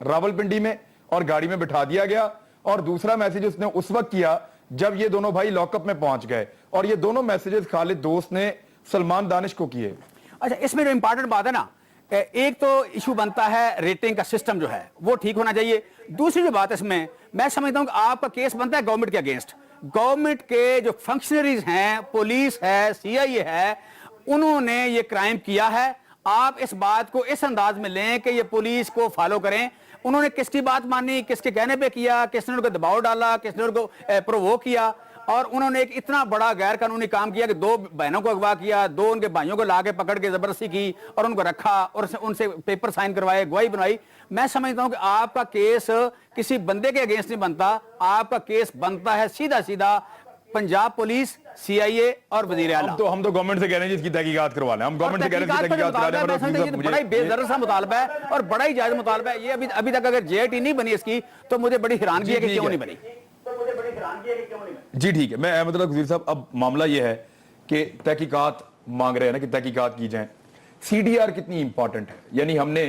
रावलपिंडी में और गाड़ी में बिठा दिया गया, और दूसरा मैसेज उसने उस वक्त किया जब ये दोनों भाई लॉकअप में पहुंच गए, और ये दोनों मैसेजेस खालिद दोस्त ने सलमान दानिश को किए। अच्छा, इसमें जो इंपॉर्टेंट बात है ना, एक तो इशू बनता है रेटिंग का सिस्टम जो है वो ठीक होना चाहिए। दूसरी जो बात है इसमें मैं समझता हूं कि आपका केस बनता है गवर्नमेंट के अगेंस्ट। गवर्नमेंट के जो फंक्शनरीज हैं, पुलिस है, CIA है, उन्होंने ये क्राइम किया है। आप इस बात को इस अंदाज में लें कि ये पुलिस को फॉलो करें। उन्होंने किसकी बात मानी, किसके कहने पे किया, किसने उनको दबाव डाला, किसने उनको प्रोवोक किया, और उन्होंने एक इतना बड़ा गैर कानूनी काम किया कि 2 बहनों को अगवा किया, 2 उनके भाइयों को लाके पकड़ के जबरदस्ती की और उनको रखा और उनसे पेपर साइन करवाए, गवाही बनवाई। मैं समझता हूं कि आपका केस किसी बंदे के अगेंस्ट नहीं बनता, आपका केस बनता है सीधा सीधा पंजाब पुलिस, CIA और वजीर आला। हम तो गवर्नमेंट से कह रहे हैं इसकी तहकीकात करवा लें, हम गवर्नमेंट से कह रहे हैं तहकीकात करा लें। बड़ा ही बेदर्द सा मुतालबा है और बड़ा ही जायज मुतालबा है। ये अभी तक अगर JIT नहीं बनी इसकी तो मुझे बड़ी हैरानगी है कि क्यों नहीं बनी। जी ठीक है, मैं अहमद वजीर साहब, अब मामला ये है कि तहकीकात मांग रहे हैं ना कि तहकीकात की जाए। CDR कितनी इंपॉर्टेंट है, यानी हमने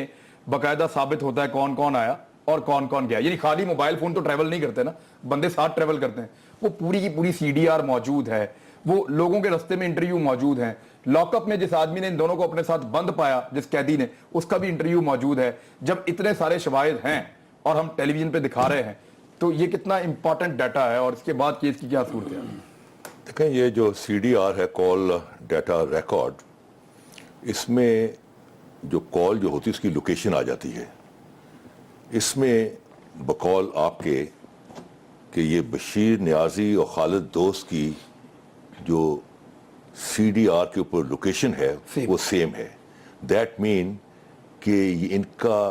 बाकायदा साबित होता है कौन कौन आया और कौन कौन गया, यानी खाली मोबाइल फोन तो ट्रैवल नहीं करते ना, बंदे साथ ट्रैवल करते हैं। वो पूरी की पूरी CDR मौजूद है, वो लोगों के रास्ते में इंटरव्यू मौजूद है, लॉकअप में जिस आदमी ने इन दोनों को अपने साथ बंद पाया, जिस कैदी ने, उसका भी इंटरव्यू मौजूद है। जब इतने सारे शवाहिद हैं और हम टेलीविजन पे दिखा रहे हैं तो ये कितना इंपॉर्टेंट डाटा है, और इसके बाद केस की क्या सूरत है? देखें, ये जो CDR है, कॉल डाटा रिकॉर्ड, इसमें जो कॉल जो होती है उसकी लोकेशन आ जाती है। इसमें बकौल आपके कि ये बशीर नियाजी और खालिद दोस्त की जो CDR के ऊपर लोकेशन है वो सेम है। दैट मीन कि इनका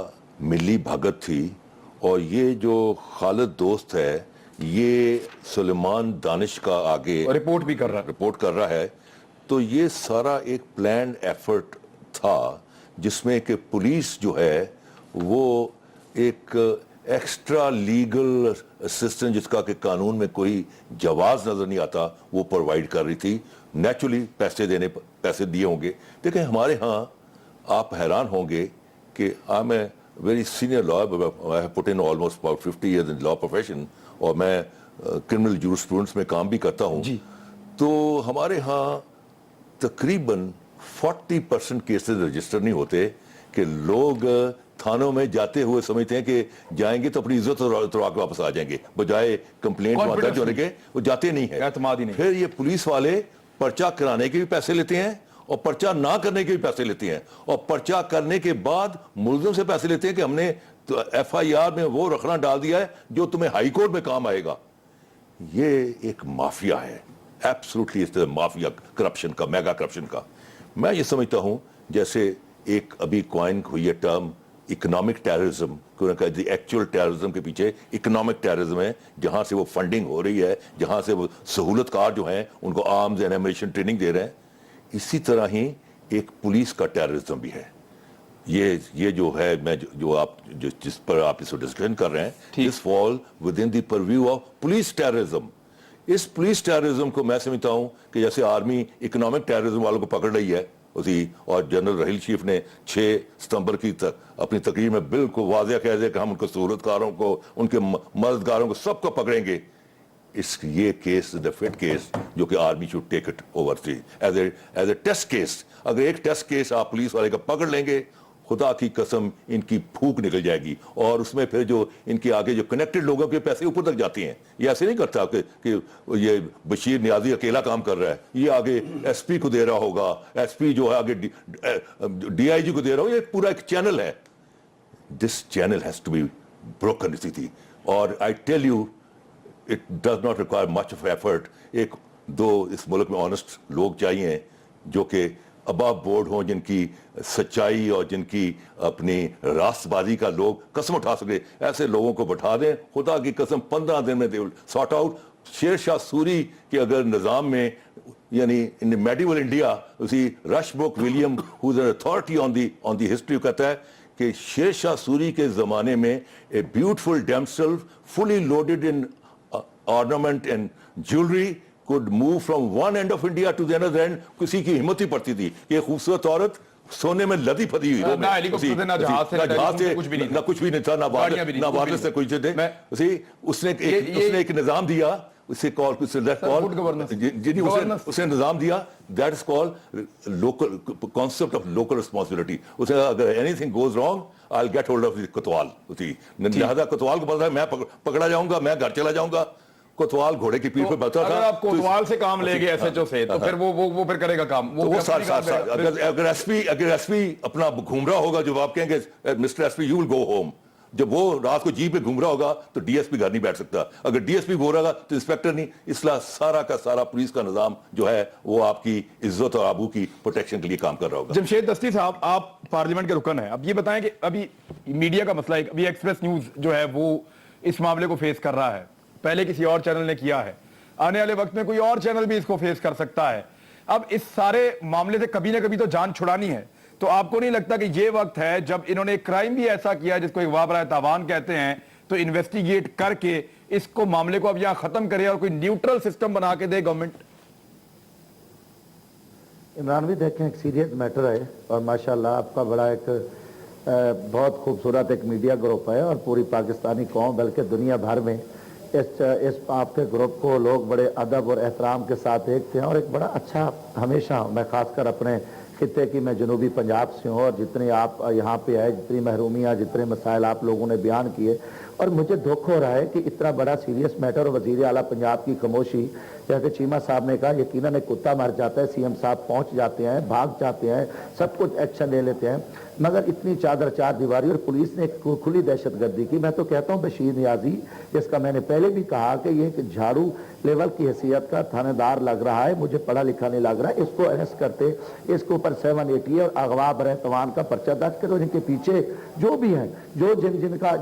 मिली भगत थी, और ये जो खालिद दोस्त है ये सलमान दानिश का आगे रिपोर्ट भी कर रहा है। तो ये सारा एक प्लान एफर्ट था जिसमें कि पुलिस जो है वो एक एक्स्ट्रा लीगल असिस्टेंट, जिसका कि कानून में कोई जवाज नजर नहीं आता, वो प्रोवाइड कर रही थी। नेचुरली पैसे दिए होंगे। देखें, हमारे यहाँ आप हैरान होंगे कि I am very senior lawyer, I have put in almost about 50 years in law profession, और मैं criminal jurisprudence में काम भी करता हूँ। तो हमारे यहाँ तकरीबन 40% केसेस रजिस्टर नहीं होते कि लोग थानों में जाते हुए समझते हैं कि जाएंगे तो अपनी इज्जत तो आके वापस आ जाएंगे, बजाय कंप्लेंट दर्ज होने के वो जाते नहीं है। फिर ये पुलिस वाले पर्चा कराने के भी पैसे लेते हैं और पर्चा ना करने के भी पैसे लेते हैं, और पर्चा करने के बाद मुलजिम से पैसे लेते हैं कि हमने तो FIR में वो रखना डाल दिया है जो तुम्हें हाई कोर्ट में काम आएगा। ये एक माफिया है एब्सोल्युटली इस माफिया करप्शन का, मेगा करप्शन का। मैं ये समझता हूं जैसे एक अभी कॉइन हुई है टर्म इकोनॉमिक टेररिज्म, क्योंकि एक्चुअल टेररिज्म के पीछे इकोनॉमिक टेररिज्म है, जहां से वो फंडिंग हो रही है, जहां से वो सहूलतकार जो हैं उनको आर्म्स एंड एमिनेशन ट्रेनिंग दे रहे हैं। इसी तरह ही एक पुलिस का टेररिज्म भी है। ये जो है, मैं जो आप जिस पर आप इसको डिस्कशन कर रहे हैं, this fall with in the purview of police terrorism. इस पुलिस टेररिज्म को मैं समझता हूं कि जैसे आर्मी इकोनॉमिक टेररिज्म वालों को पकड़ रही है उसी, और जनरल रहील चीफ ने 6 सितंबर की अपनी तकरीर में बिल्कुल वाज़ेह कह दिया कि हम उनको सहूलतकारों को, उनके मददगारों को सबको पकड़ेंगे। ये केस द फिट केस जो कि army should take it over थी एज ए टेस्ट केस। अगर एक टेस्ट केस आप पुलिस वाले का पकड़ लेंगे, खुदा की कसम इनकी फूक निकल जाएगी, और उसमें फिर जो इनके आगे जो कनेक्टेड लोगों के पैसे ऊपर तक जाते हैं। ये ऐसे नहीं करता कि ये बशीर नियाजी अकेला काम कर रहा है, ये आगे एसपी को दे रहा होगा, एसपी जो है आगे डीआईजी को दे रहा हो, ये पूरा एक चैनल है। This channel has to be broken इसी थी। और I tell you it does not require much of effort. एक दो इस मुल्क में ऑनेस्ट लोग चाहिए जो कि अबाव बोर्ड हों, जिनकी सच्चाई और जिनकी अपनी रास्तबाजी का लोग कसम उठा सके। ऐसे लोगों को बैठा दें, खुदा की कसम 15 दिन में दे विल सॉर्ट आउट। शेर शाह सूरी के अगर निज़ाम में, यानी इन मेडिवल इंडिया, उसी Rushbrook William who is an authority on the history, कहता है कि शेर शाह सूरी के ज़माने में a beautiful damsel fully loaded in ornament and jewellery could move from one end of India to the other end। किसी की हिम्मत ही पड़ती थी कि खूबसूरत औरत सोने में लदी फदी हुई, ना हेलीकॉप्टर से, ना जहाज से, ना कुछ भी नहीं था, ना वायरलेस से कोई चीज थे। उसने एक निजाम दिया, उसे कॉल उसने निजाम दिया, that is called local concept of local responsibility. उसे अगर anything goes wrong I will get hold of कोतवाल। लिहाजा कोतवाल को पता है मैं पकड़ा जाऊंगा, मैं घर चला जाऊंगा। कोतवाल घोड़े की पीठ पे बैठा था। अगर आप कोतवाल से काम लेंगे एसएचओ से, तो फिर वो फिर करेगा काम। वो अगर एसपी अपना घूम रहा होगा, जब आप कहेंगे mister SP you will go home, जब वो रात को जीप पे घूम रहा होगा तो डीएसपी घर नहीं बैठ सकता। अगर डीएसपी घूम रहा तो इंस्पेक्टर नहीं। इसलिए सारा का सारा पुलिस का निजाम जो है वो आपकी इज्जत और आबू की प्रोटेक्शन के लिए काम कर रहा होगा। जमशेद दस्ती साहब, आप पार्लियामेंट के रुकन हैं, अब ये बताएं कि अभी मीडिया का मसला है, अभी एक्सप्रेस न्यूज जो है वो इस मामले को फेस कर रहा है, पहले किसी और चैनल ने किया है, आने वाले वक्त में कोई और चैनल भी इसको फेस कर सकता है। अब इस सारे मामले से कभी ना कभी तो जान छुड़ानी है, तो आपको नहीं लगता कि ये वक्त है जब इन्होंने क्राइम भी ऐसा किया जिसको एक वाबरा तावान कहते हैं, तो इन्वेस्टिगेट करके इसको मामले को अब यहां खत्म करे और कोई न्यूट्रल सिस्टम बना के दे गवर्नमेंट? इमरान भी देखें, एक सीरियस मैटर है और माशाल्लाह आपका बड़ा एक बहुत खूबसूरत एक मीडिया ग्रुप है, और पूरी पाकिस्तानी कौम बल्कि दुनिया भर में इस आपके ग्रुप को लोग बड़े अदब और एहतराम के साथ देखते हैं। और एक बड़ा अच्छा, हमेशा मैं खासकर अपने खित्ते की, मैं जनूबी पंजाब से हूँ, और जितने आप यहाँ पे आए, जितनी महरूमियाँ, जितने मसाइल आप लोगों ने बयान किए, और मुझे दुख हो रहा है कि इतना बड़ा सीरियस मैटर और वज़ीर आला पंजाब की खामोशी। जैसे चीमा साहब ने कहा, यकीनन एक कुत्ता मर जाता है, सीएम साहब पहुँच जाते हैं, भाग जाते हैं, सब कुछ एक्शन ले लेते हैं, मगर इतनी चादर चार दीवारी, और पुलिस ने खुली दहशतगर्दी की। मैं तो कहता हूँ बशीर नियाजी, जिसका मैंने पहले भी कहा कि ये एक झाड़ू लेवल की हैसियत का थानेदार लग रहा है, मुझे पढ़ा लिखा नहीं लग रहा है, इसको अरेस्ट करते, इसके ऊपर 780 और अगवा बरे तवान का पर्चा दर्ज करो। इनके पीछे जो भी हैं, जिनका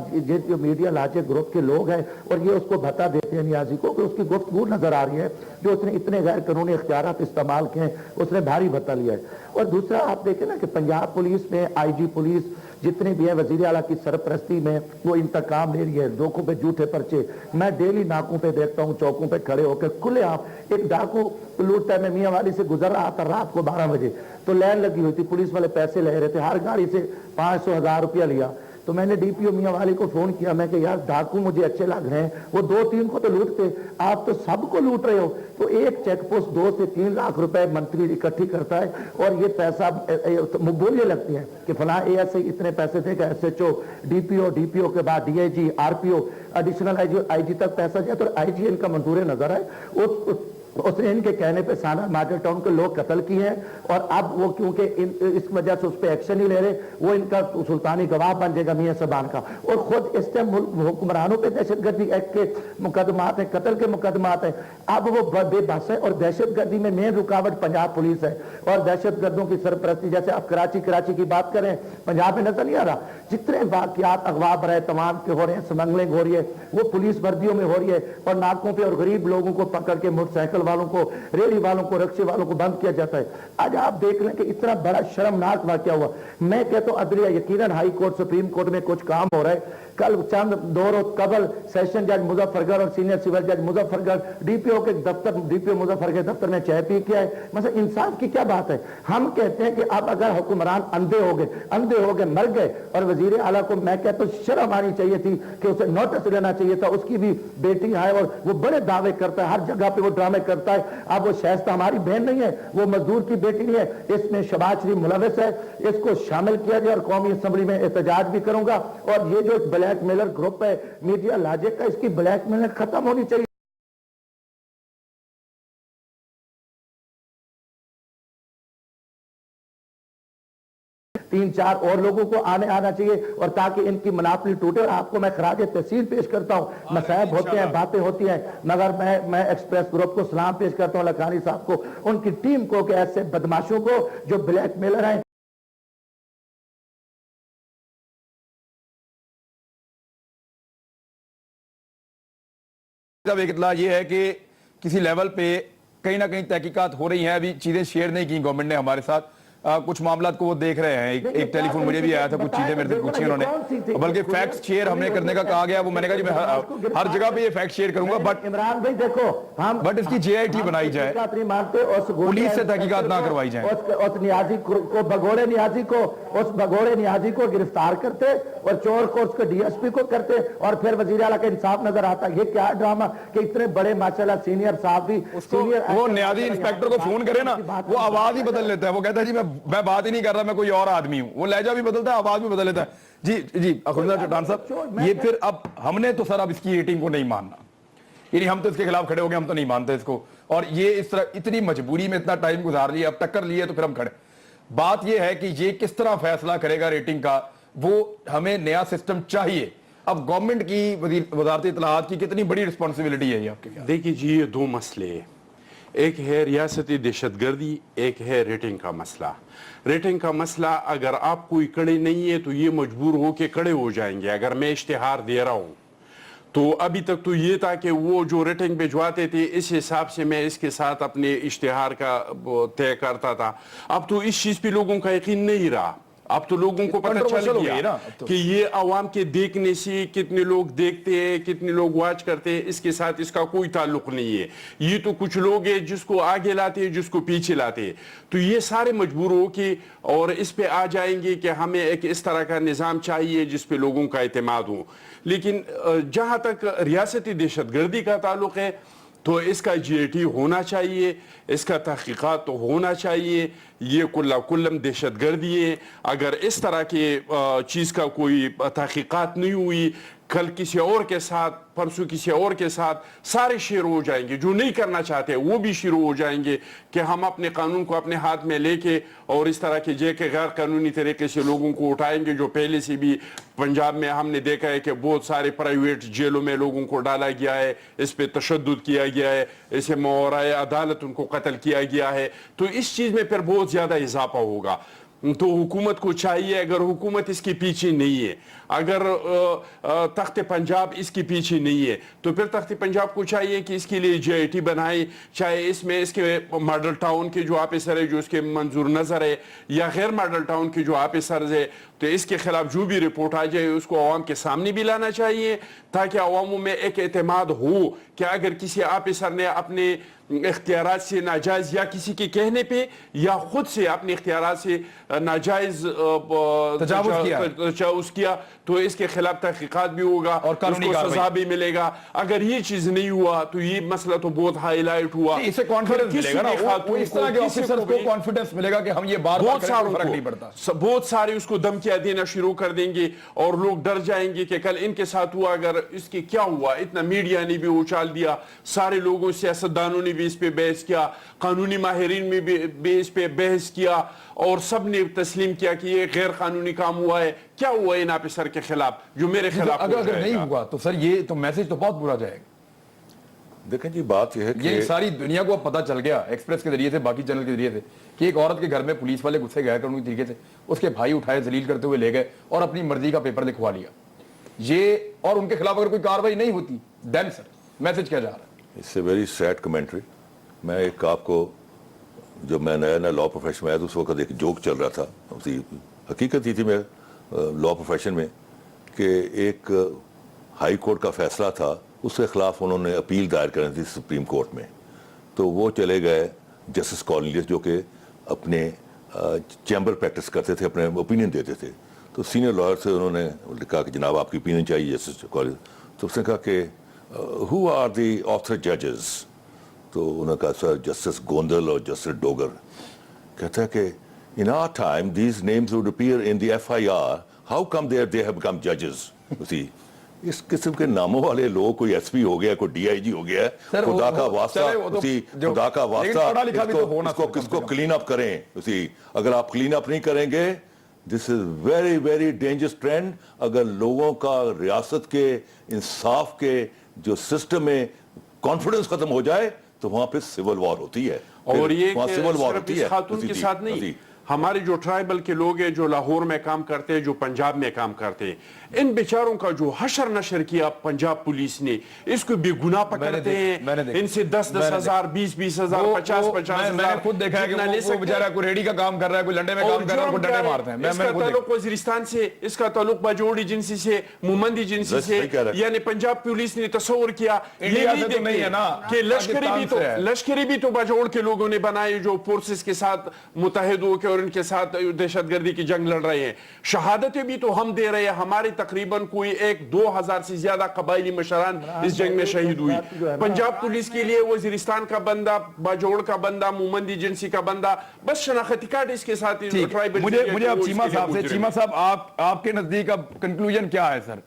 जो मीडिया लाचे ग्रुप के लोग हैं, और ये उसको भत्ता देते हैं नियाजी को कि उसकी गुफ्तगू नजर आ रही है, जो उसने इतने गैर कानूनी इख्तियारात इस्तेमाल किए, उसने भारी भत्ता लिया है। और दूसरा आप देखें ना कि पंजाब पुलिस में आईजी पुलिस जितने भी है वजीर आला की सरपरस्ती में वो इंतकाम ले रही है, लोगों पे झूठे पर्चे। मैं डेली नाकों पे देखता हूँ, चौकों पे खड़े होकर खुले आप एक डाकू लूटता है। मैं मियाँ वाली से गुजर रहा था रात को 12 बजे, तो लाइन लगी हुई थी, पुलिस वाले पैसे ले रहे थे, हर गाड़ी से 500-1000 रुपया लिया। तो मैंने डीपीओ मियाँ वाली को फोन किया, मैं कि यार डाकू मुझे अच्छे लग रहे हैं, वो 2-3 को तो लूटते, आप तो सबको लूट रहे हो। तो एक चेक पोस्ट 2 से 3 लाख रुपए मंत्री इकट्ठी करता है, और ये पैसा बोलिए लगती है कि फलां एएसआई इतने पैसे देगा, एसएचओ, डीपीओ के बाद डीआईजी, आरपीओ, एडिशनल आईजी तक पैसा दिया। तो आईजी इनका मंजूर नजर है, उसने इनके कहने पे साना मॉडल टाउन के लोग कत्ल किए हैं, और अब वो क्योंकि इस वजह से उस पर एक्शन नहीं ले रहे, वो इनका सुल्तानी गवाह बन जाएगा मियां साहबान का। और खुद इस टाइम हुक्मरानों पे दहशतगर्दी एक्ट के मुकदमात हैं, कत्ल के मुकदमात हैं, अब वो बेबस है। और दहशतगर्दी में मेन रुकावट पंजाब पुलिस है और दहशतगर्दों की सरपरस्ती। जैसे आप कराची की बात करें, पंजाब में नजर नहीं आ रहा, जितने वाकयात अगवा बराए तमाम के हो रहे हैं, स्मगलिंग हो रही है, वो पुलिस वर्दियों में हो रही है, और नाकों पे और गरीब लोगों को पकड़ के मोटरसाइकिल वालों को, रेहड़ी वालों को, रिक्शे वालों को बंद किया जाता है। आज आप देख लें कि इतना बड़ा शर्मनाक वाकया हुआ। मैं कहता हूं अदलिया यकीनन हाई कोर्ट, सुप्रीम कोर्ट में कुछ काम हो रहा है। कल चंद दो रोज कबल सेशन जज मुजफ्फरगढ़ और सीनियर सिविल जज मुजफ्फरगढ़ डीपीओ के दफ्तर, डीपीओ मुजफ्फर के दफ्तर में चाय पी के आए। मतलब इंसाफ की क्या बात है। हम कहते हैं कि अब अगर हुक्मरान अंधे हो गए, मर गए, और वजीर आला को मैं कहता हूं शर्म आनी चाहिए थी कि उसे नोटिस लेना चाहिए था। उसकी भी बेटी है और वो बड़े दावे करता है, हर जगह पे वो ड्रामे करता है। अब वो शायस्ता हमारी बहन नहीं है, वो मजदूर की बेटी नहीं है, इसमें शहबाज शरीफ मुलविस है। इसको शामिल किया जाए और कौमी असेंबली में एहतजाज भी करूंगा। और ये जो ब्लैक मेलर ग्रुप है मीडिया लॉजिक का, इसकी ब्लैक मेलर खत्म होनी चाहिए। 3-4 और लोगों को आना चाहिए, और ताकि इनकी मनाफी टूटे। आपको मैं खराज तहसील पेश करता हूं। मसाइब होते हैं, बातें होती हैं, मगर मैं एक्सप्रेस ग्रुप को सलाम पेश करता हूं, लखानी साहब को, उनकी टीम को, कि ऐसे बदमाशों को जो ब्लैक मेलर हैं। जब एक इतला ये है कि किसी लेवल पे कहीं ना कहीं तहकीकात हो रही हैं, अभी चीजें शेयर नहीं की गवर्नमेंट ने हमारे साथ, कुछ मामला को वो देख रहे हैं। एक टेलीफोन मुझे भी आया था, कुछ चीजें मेरे से पूछी उन्होंने, बल्कि फैक्ट शेयर हमने करने का कहा गया। वो मैंने कहा जी मैं हर जगह पे ये फैक्ट शेयर करूंगा, बट इमरान भाई देखो, हम बट इसकी जेआईटी बनाई जाए, पुलिस से तहकीकात ना करवाई जाए। उस नियाजी को, भगोड़े नियाजी को गिरफ्तार करते और चोर को उसको डीएसपी को करते, और फिर वजीर आला का इंसाफ नजर आता। ये क्या ड्रामा कि इतने बड़े माशाल्लाह सीनियर साहब भी, वो नियाजी इंस्पेक्टर को फोन करे ना, वो आवाज ही बदल लेता है। वो कहता है जी मैं बात ही नहीं कर रहा, मैं कोई और आदमी हूं। वो लहजा भी बदलता है, आवाज भी बदल लेता है। जी अखुंदा चट्टान साहब, ये फिर अब हमने तो सर अब इसकी रेटिंग को नहीं मानना, यानी हम तो इसके खिलाफ खड़े हो गए, हम तो नहीं मानते इसको। और ये इस तरह इतनी मजबूरी में इतना टाइम गुजार लिया, अब टक्कर लिए तो फिर हम खड़े। बात ये है कि ये किस तरह फैसला करेगा रेटिंग का, वो हमें नया सिस्टम चाहिए। अब गवर्नमेंट की, वजारत इत्तलाआत की कितनी बड़ी रिस्पॉन्सिबिलिटी है ये आपके ख्याल? देखिए जी, ये दो मसले, एक है रियासती दहशतगर्दी, एक है रेटिंग का मसला। रेटिंग का मसला, अगर आप कोई कड़े नहीं है तो ये मजबूर हो के कड़े हो जाएंगे। अगर मैं इश्तिहार दे रहा हूँ तो अभी तक तो ये था कि वो जो रेटिंग भिजवाते थे इस हिसाब से मैं इसके साथ अपने इश्तिहार का तय करता था। अब तो इस चीज पे लोगों का यकीन नहीं रहा। अब तो लोगों को पता चल गया कि ये आवाम के देखने से कितने लोग देखते हैं, कितने लोग वॉच करते हैं, इसके साथ इसका कोई ताल्लुक नहीं है। ये तो कुछ लोग हैं जिसको आगे लाते हैं, जिसको पीछे लाते हैं। तो ये सारे मजबूर हो के और इस पे आ जाएंगे कि हमें एक इस तरह का निज़ाम चाहिए जिस पे लोगों का एतमाद हो। लेकिन जहां तक रियासती दहशतगर्दी का ताल्लुक है तो इसका जीएटी होना चाहिए, इसका तहकीकात तो होना चाहिए। ये कुल्ला कुल्लम दहशतगर्दी है। अगर इस तरह के चीज़ का कोई तहकीकात नहीं हुई, कल किसी और के साथ, परसों किसी और के साथ सारे शुरू हो जाएंगे। जो नहीं करना चाहते वो भी शुरू हो जाएंगे कि हम अपने कानून को अपने हाथ में लेके और इस तरह के जे के गैर कानूनी तरीके से लोगों को उठाएंगे। जो पहले से भी पंजाब में हमने देखा है कि बहुत सारे प्राइवेट जेलों में लोगों को डाला गया है, इस पे तशद्दुद किया गया है, इसे मावराए अदालत उनको कत्ल किया गया है। तो इस चीज़ में फिर बहुत ज़्यादा इजाफा होगा। तो हुकूमत को चाहिए, अगर हुकूमत इसके पीछे नहीं है, अगर तख्त पंजाब इसके पीछे नहीं है, तो फिर तख्त पंजाब को चाहिए कि इसके लिए जेआईटी बनाए। चाहे इसमें इसके मॉडल टाउन के जो ऑफिसर है जो इसके मंजूर नज़र है, या गैर मॉडल टाउन के जो ऑफिसर है, तो इसके खिलाफ जो भी रिपोर्ट आ जाए उसको आवाम के सामने भी लाना चाहिए, ताकि आवामों में एक एतमाद हो कि अगर किसी ऑफिसर ने अपने इख्तियारात से नाजायज या किसी के कहने पे या खुद से अपने इख्तियारात से नाजायज तजावुज़ किया तो इसके खिलाफ तहकीकात भी होगा और उसको सजा भी मिलेगा। अगर ये चीज नहीं हुआ तो ये मसला तो बहुत हाईलाइट हुआ। इससे कॉन्फिडेंस मिलेगा ना, वो इस तरह के ऑफिसर्स को कॉन्फिडेंस मिलेगा कि हम ये बार बार करें, फर्क नहीं पड़ता। बहुत सारे उसको धमकियां देना शुरू कर देंगे और लोग डर जाएंगे कि कल इनके साथ हुआ, अगर इसके क्या हुआ। इतना मीडिया ने भी उछाल दिया, सारे लोगों सियासतदानों ने بھی اس پہ بحث کیا, قانونی ماہرین میں بھی اس پہ بحث کیا, اور سب نے تسلیم کیا کہ یہ غیر قانونی کام ہوا ہے. کیا ہوا ہے ان آفیسر کے خلاف جو میرے خلاف اگر نہیں ہوا تو سر یہ تو میسج تو بہت برا جائے گا. دیکھیں جی بات یہ ہے کہ یہ ساری دنیا کو اب پتہ چل گیا ایکسپریس کے ذریعے سے, باقی چینل کے ذریعے سے, کہ ایک عورت کے گھر میں پولیس والے گھسے گئے قانونی طریقے سے, اس کے بھائی اٹھائے ذلیل کرتے ہوئے لے گئے اور اپنی مرضی کا پیپر لکھوا لیا. یہ اور ان کے خلاف اگر کوئی کارروائی نہیں ہوتی دین سر میسج کیا جا رہا ہے؟ اس سے ویری سیڈ کمنٹری. میں ایک آپ کو, جب میں نیا لا پروفیشن میں آیا تو اس وقت ایک جوک چل رہا تھا, اسی حقیقت ہی تھی میں لا پروفیشن میں, کہ ایک ہائی کورٹ کا فیصلہ تھا, اس کے خلاف انہوں نے اپیل دائر کرنی تھی سپریم کورٹ میں. تو وہ چلے گئے جسٹس کالنیس جو کہ اپنے چیمبر پریکٹس کرتے تھے, اپنے اوپینین دیتے تھے. تو سینئر لائر سے انہوں نے کہا کہ جناب آپ کی اوپینین چاہیے جسٹس کالنیس. تو اس نے کہا کہ ہو آر دی آتھر ججز؟ تو انہوں نے کہا سر جسٹس گوندل اور جسٹس ڈوگر. کہتا ہے کہ in our time these names would appear in the FIR, how come they have become judges? You see, اس قسم کے ناموں والے لوگ, کوئی ایس پی ہو گیا, کوئی ڈی آئی جی ہو گیا, خدا کا واسطہ, خدا کا واسطہ اس کو کلین اپ کریں. اسی اگر آپ کلین اپ نہیں کریں گے, this is very very dangerous trend. اگر لوگوں کا ریاست کے انصاف کے جو سسٹم میں کانفیڈنس ختم ہو جائے تو وہاں پہ سول وار ہوتی ہے. اور یہ سول وار صرف اس خاتون کے ساتھ نہیں, ہمارے جو ٹرائبل کے لوگ ہیں جو لاہور میں کام کرتے ہیں, جو پنجاب میں کام کرتے ہیں, ان بیچاروں کا جو حشر نشر کیا پنجاب پولیس نے, اس کو بے گناہ پکڑتے ہیں, ان سے 10,000 ہزار 20,000 ہزار 50,000 میں نے خود دیکھا ہے کہ وہ بیچارہ کوئی ریڈی کا کام کر رہا ہے, کوئی لنڈے میں کام کر رہا ہے, اور کوئی ڈنڈے مارتے ہیں. اس کا تعلق وزیرستان سے, اس کا تعلق باجوڑ ایجنسی سے, مومند ایجنسی سے, یعنی پنجاب پولیس نے تصور کیا یہ نہیں کہ لشکری بھی تو باجوڑ کے لوگوں نے بنائے جو فورسز کے ساتھ متحد ہو کے اور ان کے ساتھ دہشت گردی کی جنگ لڑ رہے ہیں. شہادتیں بھی تو ہم دے رہے ہیں, ہمارے تقریباً کوئی 1-2 ہزار سے زیادہ قبائلی مشران اس جنگ میں شہید ہوئی. پنجاب پولیس کے لیے وزیرستان کا بندہ, باجوڑ کا بندہ, مومند ایجنسی کا بندہ, بس شناختی کارڈ اس کے ساتھ. مجھے اب چیمہ صاحب سے, چیمہ صاحب آپ کے نزدیک اب کنکلوژن کیا ہے سر؟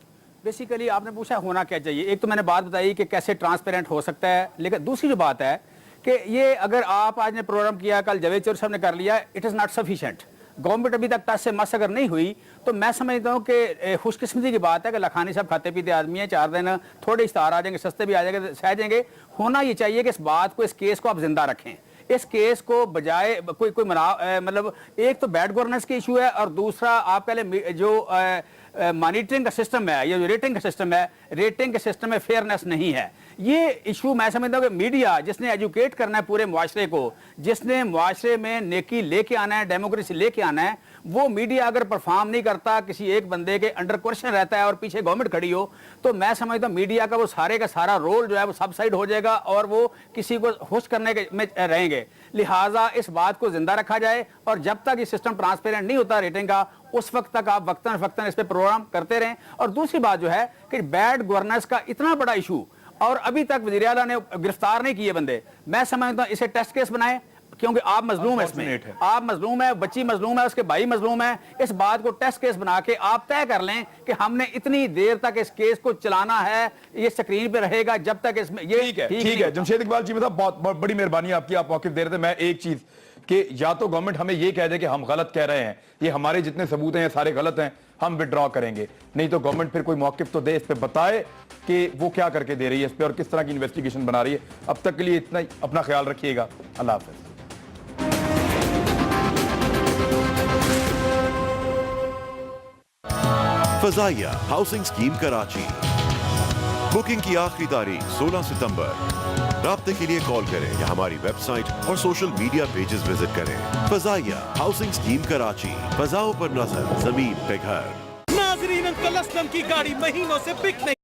بیسیکلی آپ نے پوچھا ہونا کیا چاہیے. ایک تو میں نے بات بتائی کہ کیسے ٹرانسپیرنٹ ہو سکتا ہے, لیکن دوسری جو بات ہے کہ یہ اگر آپ آج نے پروگرام کیا, کل جاوید چودھری صاحب نے کر لیا, it is not sufficient. Government ابھی تک ٹس سے مس اگر نہیں ہوئی تو میں سمجھتا ہوں کہ خوش قسمتی کی بات ہے کہ لکھانی صاحب کھاتے پیتے آدمی ہیں, 4 دن تھوڑے اشتہار آ جائیں گے, سستے بھی آ جائیں گے, سہ جائیں گے. ہونا یہ چاہیے کہ اس بات کو, اس کیس کو آپ زندہ رکھیں. اس کیس کو بجائے کوئی مطلب ایک تو بیڈ گورننس کی ایشو ہے, اور دوسرا آپ پہلے جو مانیٹرنگ کا سسٹم ہے یا جو ریٹنگ کا سسٹم ہے, ریٹنگ کے سسٹم میں فیئرنیس نہیں ہے. یہ ایشو میں سمجھتا ہوں کہ میڈیا جس نے ایجوکیٹ کرنا ہے پورے معاشرے کو, جس نے معاشرے میں نیکی لے کے آنا ہے, ڈیموکریسی لے کے آنا ہے, وہ میڈیا اگر پرفارم نہیں کرتا, کسی ایک بندے کے انڈر کوشچن رہتا ہے اور پیچھے گورنمنٹ کھڑی ہو, تو میں سمجھتا ہوں میڈیا کا وہ سارے کا سارا رول جو ہے وہ سب سائڈ ہو جائے گا اور وہ کسی کو ہوش کرنے کے میں رہیں گے. لہٰذا اس بات کو زندہ رکھا جائے, اور جب تک یہ سسٹم ٹرانسپیرنٹ نہیں ہوتا ریٹنگ کا, اس وقت تک آپ وقتاً فوقتاً اس پہ پروگرام کرتے رہیں. اور دوسری بات جو ہے کہ بیڈ گورننس کا اتنا بڑا ایشو, اور ابھی تک وزیر اعلیٰ نے گرفتار نہیں کیے بندے, میں سمجھتا ہوں اسے ٹیسٹ کیس بنائیں, کیونکہ آپ مظلوم ہیں, اس میں آپ مظلوم ہیں, بچی مظلوم ہے, اس کے بھائی مظلوم ہیں. اس بات کو ٹیسٹ کیس بنا کے آپ طے کر لیں کہ ہم نے اتنی دیر تک اس کیس کو چلانا ہے, یہ سکرین پہ رہے گا جب تک اس میں یہ ٹھیک ہے. جمشید اقبال چیمہ صاحب بہت بڑی مہربانی آپ کی, آپ موقف دے رہے تھے. میں ایک چیز کہ یا تو گورنمنٹ ہمیں یہ کہہ دے کہ ہم غلط کہہ رہے ہیں, یہ ہمارے جتنے ثبوت ہیں سارے غلط ہیں, ہم وڈرا کریں گے, نہیں تو گورنمنٹ پھر کوئی موقف تو دے, اس پہ بتائے کہ وہ کیا کر کے دے رہی ہے اس پہ اور کس طرح کی انویسٹیگیشن بنا رہی ہے. اب تک کے لیے اتنا ہی, اپنا خیال رکھیے گا. اللہ حافظ. فضائیہ ہاؤسنگ اسکیم کراچی, بکنگ کی آخری تاریخ 16 ستمبر. رابطے کے لیے کال کریں یا ہماری ویب سائٹ اور سوشل میڈیا پیجز وزٹ کریں. فضائیہ ہاؤسنگ اسکیم کراچی, فضاؤں پر نظر, زمین پہ گھر. ناظرین انکل اسلم کی گاڑی مہینوں سے بک نہیں.